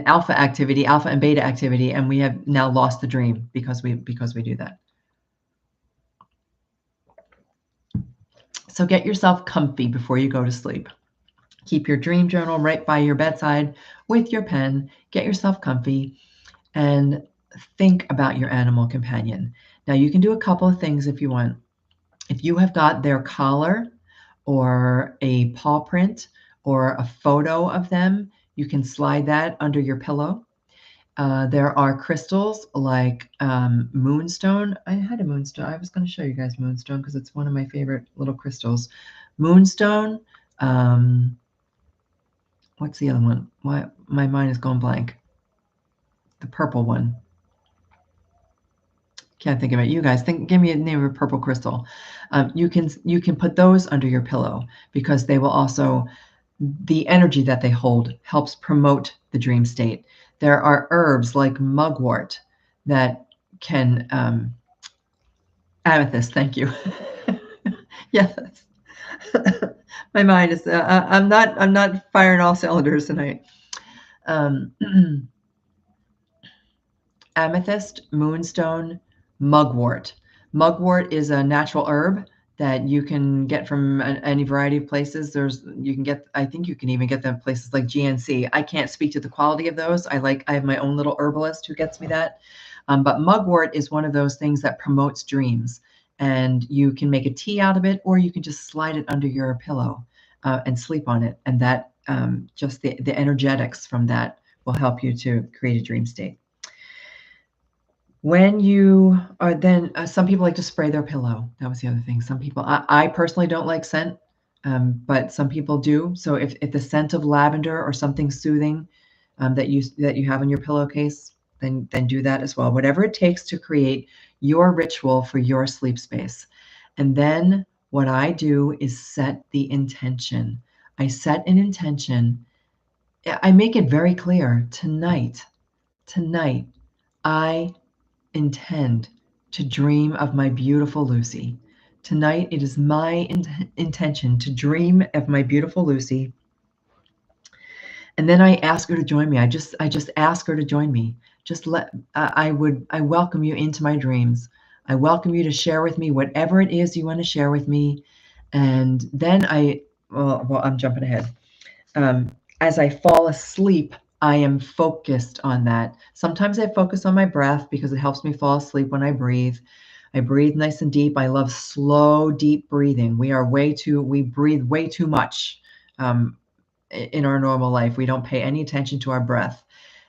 alpha and beta activity, and we have now lost the dream because we do that. So get yourself comfy before you go to sleep. Keep your dream journal right by your bedside with your pen. Get yourself comfy and think about your animal companion. Now you can do a couple of things if you want. If you have got their collar or a paw print or a photo of them, you can slide that under your pillow. There are crystals like moonstone. I had a moonstone. I was going to show you guys moonstone because it's one of my favorite little crystals. moonstone. What's the other one? Why my mind is going blank. The purple one. Can't think of it. You guys give me a name of a purple crystal. You can put those under your pillow because they will also, the energy that they hold helps promote the dream state. There are herbs like mugwort that can amethyst. Thank you. Yes. My mind is. I'm not firing all cylinders tonight. Amethyst, moonstone, mugwort. Mugwort is a natural herb that you can get from any variety of places. I think you can even get them places like GNC. I can't speak to the quality of those. I have my own little herbalist who gets me that. But mugwort is one of those things that promotes dreams. And you can make a tea out of it, or you can just slide it under your pillow and sleep on it. And that just the energetics from that will help you to create a dream state. When you are then, some people like to spray their pillow. That was the other thing. Some people, I personally don't like scent, but some people do. So if the scent of lavender or something soothing that you have in your pillowcase, then do that as well. Whatever it takes to create your ritual for your sleep space. And then what I do is set the intention. I set an intention. I make it very clear. Tonight, I intend to dream of my beautiful Lucy. Tonight, it is my intention to dream of my beautiful Lucy. And then I ask her to join me. I just ask her to join me. I welcome you into my dreams. I welcome you to share with me whatever it is you want to share with me. And then I'm jumping ahead. As I fall asleep, I am focused on that. Sometimes I focus on my breath because it helps me fall asleep when I breathe. I breathe nice and deep. I love slow, deep breathing. We breathe way too much in our normal life. We don't pay any attention to our breath.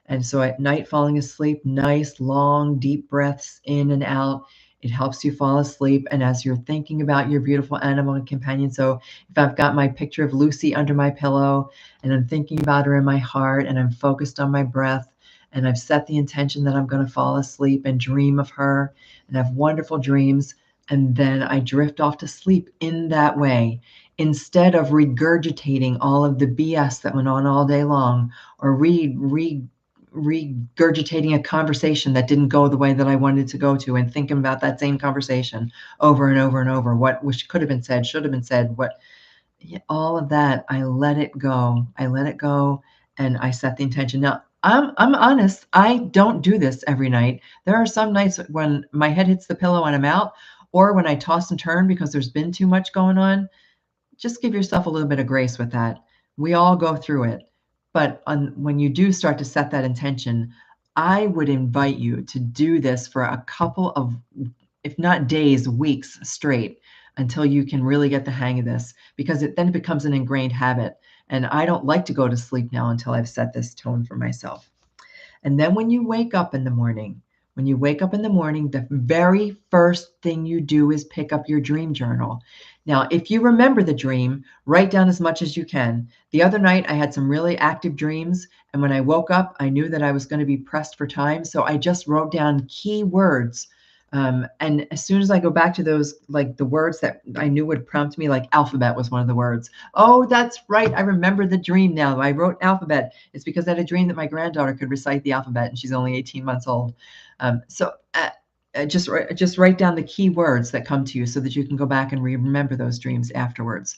And so at night, falling asleep, nice, long, deep breaths in and out. It helps you fall asleep. And as you're thinking about your beautiful animal and companion, so if I've got my picture of Lucy under my pillow and I'm thinking about her in my heart and I'm focused on my breath and I've set the intention that I'm going to fall asleep and dream of her and have wonderful dreams, and then I drift off to sleep in that way, instead of regurgitating all of the BS that went on all day long, or regurgitating a conversation that didn't go the way that I wanted to go to, and thinking about that same conversation over and over and over, which could have been said, should have been said, all of that. I let it go. And I set the intention. Now, I'm honest. I don't do this every night. There are some nights when my head hits the pillow and I'm out, or when I toss and turn because there's been too much going on. Just give yourself a little bit of grace with that. We all go through it. But when you do start to set that intention, I would invite you to do this for a couple of, if not days, weeks straight, until you can really get the hang of this, because then it becomes an ingrained habit. And I don't like to go to sleep now until I've set this tone for myself. And then when you wake up in the morning, the very first thing you do is pick up your dream journal. Now, if you remember the dream, write down as much as you can. The other night, I had some really active dreams. And when I woke up, I knew that I was going to be pressed for time. So I just wrote down key words. And as soon as I go back to those, like the words that I knew would prompt me, like alphabet was one of the words. Oh, that's right. I remember the dream now. I wrote alphabet. It's because I had a dream that my granddaughter could recite the alphabet, and she's only 18 months old. Just write down the key words that come to you so that you can go back and remember those dreams afterwards.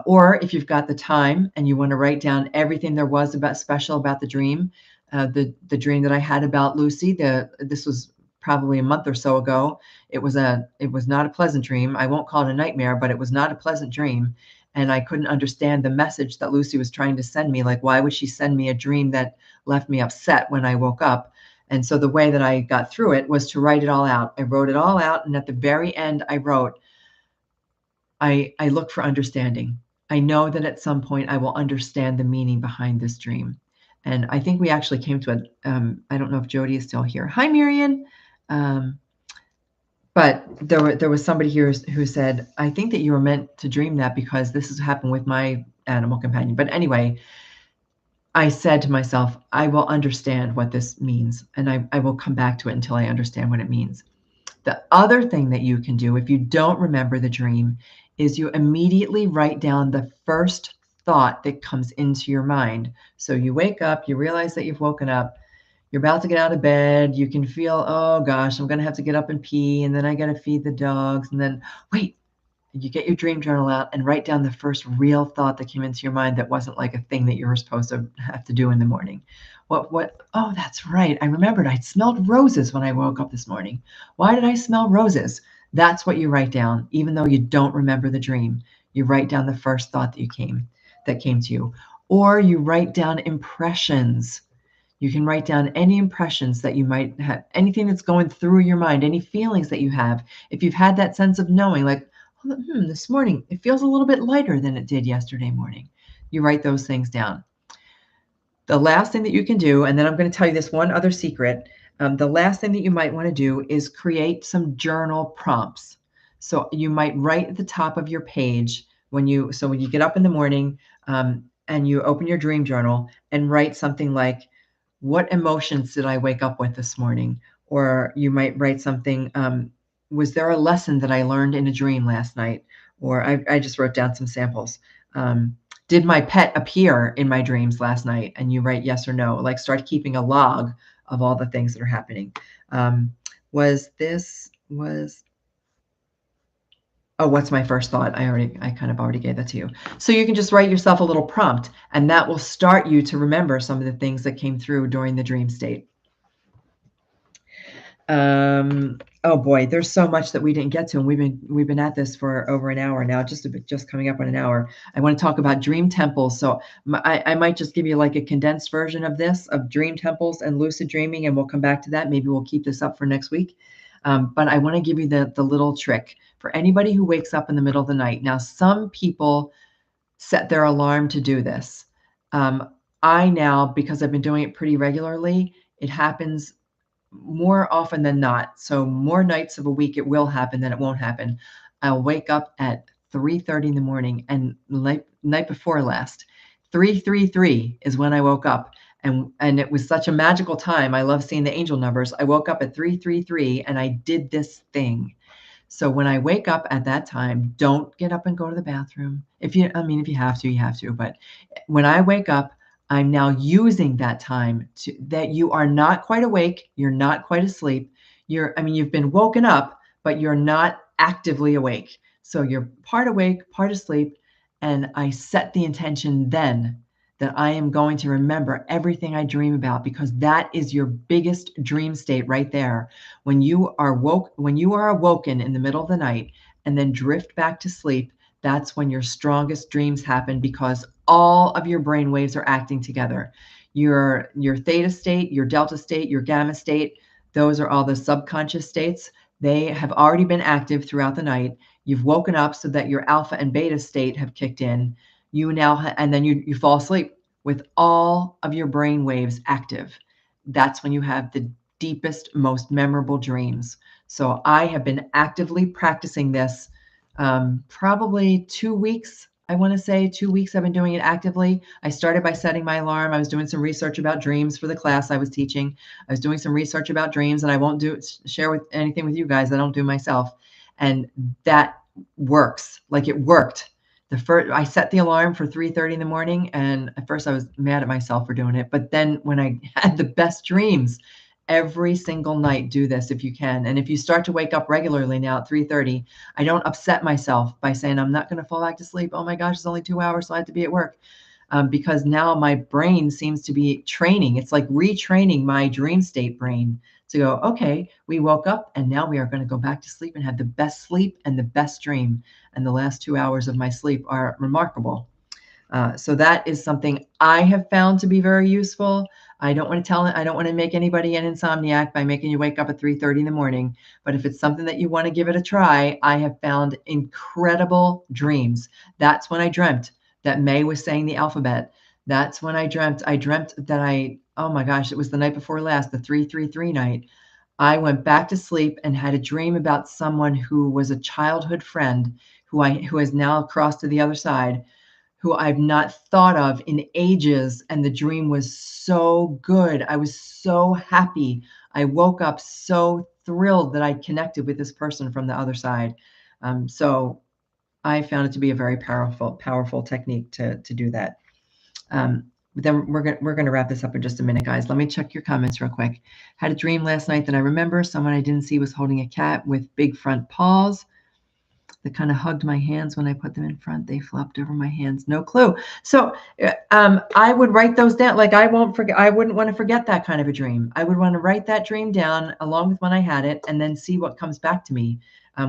Or if you've got the time and you want to write down everything there was special about the dream, the dream that I had about Lucy, this was probably a month or so ago. It was not a pleasant dream. I won't call it a nightmare, but it was not a pleasant dream. And I couldn't understand the message that Lucy was trying to send me. Like, why would she send me a dream that left me upset when I woke up? And so the way that I got through it was to write it all out. I wrote it all out. And at the very end, I wrote, I look for understanding. I know that at some point I will understand the meaning behind this dream. And I think we actually came to I don't know if Jody is still here. Hi, Marion. But But there was somebody here who said, I think that you were meant to dream that because this has happened with my animal companion. But anyway, I said to myself, I will understand what this means, and I will come back to it until I understand what it means. The other thing that you can do if you don't remember the dream is you immediately write down the first thought that comes into your mind. So you wake up, you realize that you've woken up, you're about to get out of bed, you can feel, oh gosh, I'm going to have to get up and pee, and then I got to feed the dogs, and then wait, you get your dream journal out and write down the first real thought that came into your mind that wasn't like a thing that you were supposed to have to do in the morning. Oh, that's right. I remembered I smelled roses when I woke up this morning. Why did I smell roses? That's what you write down, even though you don't remember the dream. You write down the first thought that came to you. Or you write down impressions. You can write down any impressions that you might have, anything that's going through your mind, any feelings that you have. If you've had that sense of knowing, like, this morning, it feels a little bit lighter than it did yesterday morning. You write those things down. The last thing that you can do, and then I'm going to tell you this one other secret. The last thing that you might want to do is create some journal prompts. So you might write at the top of your page when you get up in the morning and you open your dream journal and write something like, what emotions did I wake up with this morning? Or you might write something, was there a lesson that I learned in a dream last night? Or I just wrote down some samples. Did my pet appear in my dreams last night? And you write yes or no. Like, start keeping a log of all the things that are happening. What's my first thought? I kind of already gave that to you. So you can just write yourself a little prompt, and that will start you to remember some of the things that came through during the dream state. Oh boy, there's so much that we didn't get to, and we've been at this for over an hour now, just coming up on an hour. I want to talk about dream temples. So I might just give you like a condensed version of this, of dream temples and lucid dreaming, and we'll come back to that. Maybe we'll keep this up for next week. But I want to give you the little trick for anybody who wakes up in the middle of the night. Now, some people set their alarm to do this. I now, because I've been doing it pretty regularly, it happens more often than not. So more nights of a week it will happen than it won't happen. I'll wake up at 3:30 in the morning, and night before last, 333 is when I woke up. And it was such a magical time. I love seeing the angel numbers. I woke up at 333 and I did this thing. So when I wake up at that time, don't get up and go to the bathroom. If you have to, you have to. But when I wake up, I'm now using that time that you are not quite awake. You're not quite asleep. You've been woken up, but you're not actively awake. So you're part awake, part asleep. And I set the intention then that I am going to remember everything I dream about, because that is your biggest dream state right there. When you are awoken in the middle of the night and then drift back to sleep, that's when your strongest dreams happen, because all of your brain waves are acting together. Your theta state, your delta state, your gamma state, those are all the subconscious states. They have already been active throughout the night. You've woken up so that your alpha and beta state have kicked in. And then you fall asleep with all of your brain waves active. That's when you have the deepest, most memorable dreams. So I have been actively practicing this probably 2 weeks. I want to say 2 weeks I've been doing it actively. I started by setting my alarm. I was doing some research about dreams for the class I was teaching. I was doing some research about dreams, and I won't share anything with you guys I don't do myself. And that works. Like, it worked. I set the alarm for 3:30 in the morning, and at first I was mad at myself for doing it. But then when I had the best dreams, every single night, do this if you can. And if you start to wake up regularly now at 3:30, I don't upset myself by saying I'm not going to fall back to sleep. Oh my gosh, it's only 2 hours, so I have to be at work. Because now my brain seems to be training. It's like retraining my dream state brain to go, okay, we woke up and now we are going to go back to sleep and have the best sleep and the best dream. And the last 2 hours of my sleep are remarkable. So that is something I have found to be very useful. I don't want to make anybody an insomniac by making you wake up at 3:30 in the morning. But if it's something that you want to give it a try, I have found incredible dreams. That's when I dreamt that May was saying the alphabet. That's when I dreamt that oh my gosh, it was the night before last, the 333 night. I went back to sleep and had a dream about someone who was a childhood friend who has now crossed to the other side, who I've not thought of in ages. And the dream was so good. I was so happy. I woke up so thrilled that I'd connected with this person from the other side. So I found it to be a very powerful technique to do that. Then we're going to wrap this up in just a minute, guys. Let me check your comments real quick. Had a dream last night that I remember. Someone I didn't see was holding a cat with big front paws that kind of hugged my hands when I put them in front. They flopped over my hands. No clue. So I would write those down. Like I wouldn't want to forget that kind of a dream. I would want to write that dream down along with when I had it, and then see what comes back to me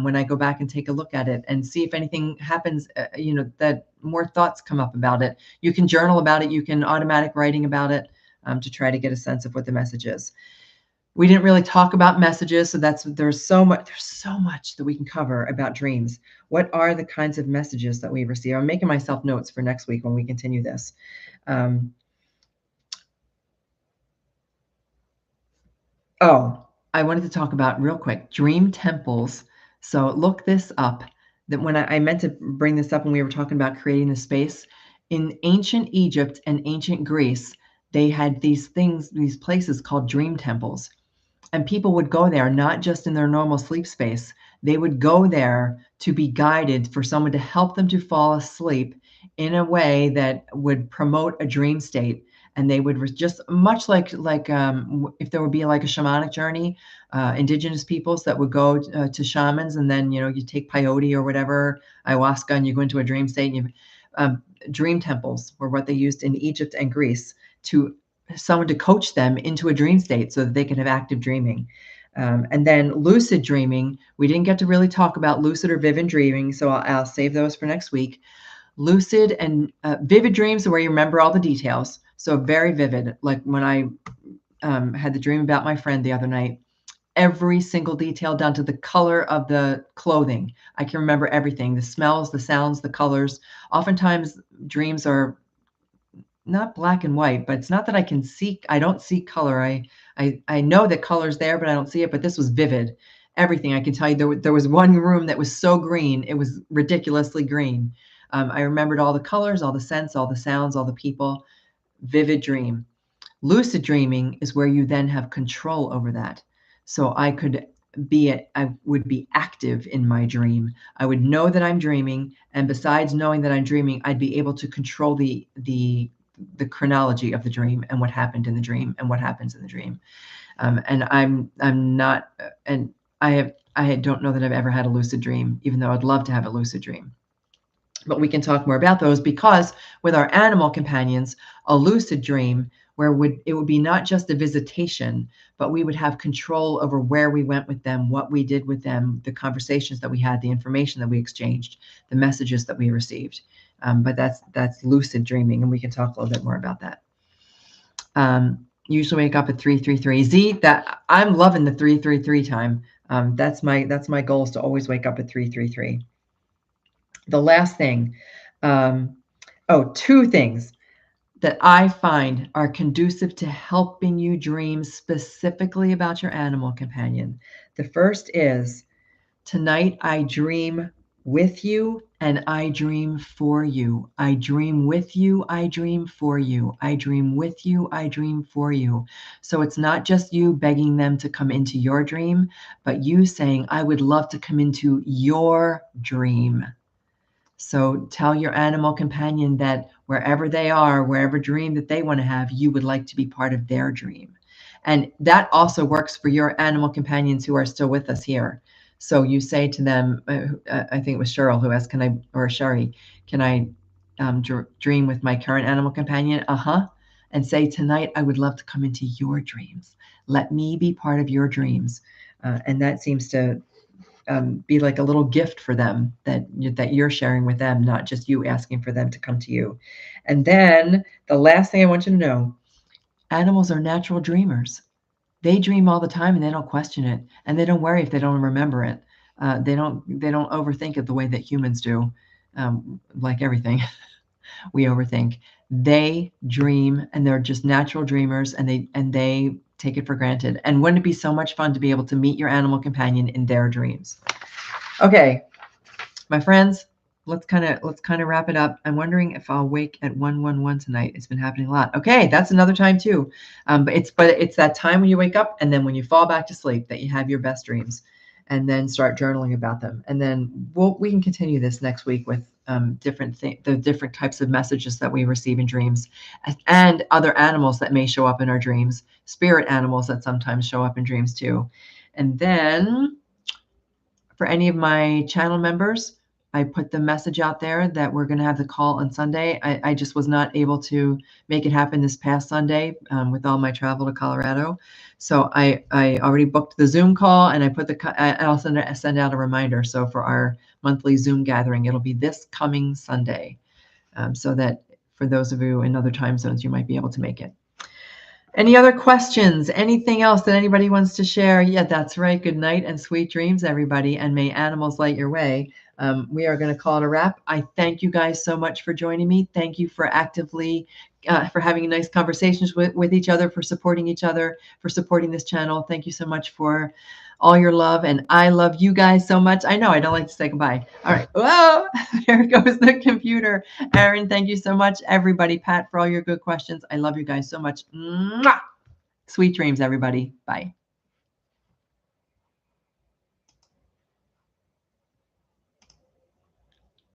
when I go back and take a look at it, and see if anything happens, that more thoughts come up about it. You can journal about it. You can automatic writing about it to try to get a sense of what the message is. We didn't really talk about messages, so there's so much that we can cover about dreams. What are the kinds of messages that we receive? I'm making myself notes for next week when we continue this. I wanted to talk about real quick dream temples. So look this up. That when I meant to bring this up when we were talking about creating the space in ancient Egypt and ancient Greece, they had these places called dream temples. And people would go there, not just in their normal sleep space. They would go there to be guided, for someone to help them to fall asleep in a way that would promote a dream state. And they would just much like if there would be like a shamanic journey, indigenous peoples that would go to shamans, and then you take peyote or whatever, ayahuasca, and you go into a dream state. And dream temples were what they used in Egypt and Greece to someone to coach them into a dream state so that they can have active dreaming. And then lucid dreaming, we didn't get to really talk about lucid or vivid dreaming, so I'll save those for next week. Lucid and vivid dreams are where you remember all the details. So very vivid, like when I had the dream about my friend the other night, every single detail down to the color of the clothing. I can remember everything, the smells, the sounds, the colors. Oftentimes dreams are not black and white, but it's not that I don't see color. I know that color's there, but I don't see it. But this was vivid. Everything. I can tell you there was one room that was so green. It was ridiculously green. I remembered all the colors, all the scents, all the sounds, all the people. Vivid dream. Lucid dreaming is where you then have control over that. So I would be active in my dream. I would know that I'm dreaming. And besides knowing that I'm dreaming, I'd be able to control the chronology of the dream and what happened in the dream and what happens in the dream. And I'm not, and I don't know that I've ever had a lucid dream, even though I'd love to have a lucid dream. But we can talk more about those, because with our animal companions, a lucid dream it would be not just a visitation, but we would have control over where we went with them, what we did with them, the conversations that we had, the information that we exchanged, the messages that we received. But that's lucid dreaming, and we can talk a little bit more about that. Usually wake up at 3:33. Z, that I'm loving the 3:33 time. That's my goal, is to always wake up at 3:33. The last thing, two things that I find are conducive to helping you dream specifically about your animal companion. The first is, tonight I dream with you and I dream for you. I dream with you, I dream for you. I dream with you, I dream for you. So it's not just you begging them to come into your dream, but you saying, I would love to come into your dream. So tell your animal companion that wherever they are, wherever dream that they want to have, you would like to be part of their dream. And that also works for your animal companions who are still with us here. So you say to them, I think it was Cheryl who asked, Sherry, can I dream with my current animal companion? And say, tonight, I would love to come into your dreams. Let me be part of your dreams. And that seems to be like a little gift for them that you're sharing with them, not just you asking for them to come to you. And then the last thing I want you to know, animals are natural dreamers. They dream all the time and they don't question it. And they don't worry if they don't remember it. They don't overthink it the way that humans do. Like everything, we overthink. They dream, and they're just natural dreamers, and they take it for granted. And wouldn't it be so much fun to be able to meet your animal companion in their dreams? Okay, my friends, let's kind of wrap it up. I'm wondering if I'll wake at 111 tonight. It's been happening a lot. Okay, that's another time too. But it's that time when you wake up and then when you fall back to sleep that you have your best dreams, and then start journaling about them. And then we can continue this next week with the different types of messages that we receive in dreams, and other animals that may show up in our dreams, spirit animals that sometimes show up in dreams too. And then for any of my channel members, I put the message out there that we're going to have the call on Sunday. I just was not able to make it happen this past Sunday with all my travel to Colorado. So I already booked the Zoom call, and I put I'll send out a reminder. So for our monthly Zoom gathering, it'll be this coming Sunday, so that for those of you in other time zones, you might be able to make it. Any other questions? Anything else that anybody wants to share? Yeah, that's right. Good night and sweet dreams, everybody. And may animals light your way. We are going to call it a wrap. I thank you guys so much for joining me. Thank you for actively, for having nice conversations with each other, for supporting each other, for supporting this channel. Thank you so much for all your love. And I love you guys so much. I know I don't like to say goodbye. All right. Whoa, there goes the computer. Erin, thank you so much. Everybody, Pat, for all your good questions. I love you guys so much. Mwah! Sweet dreams, everybody. Bye.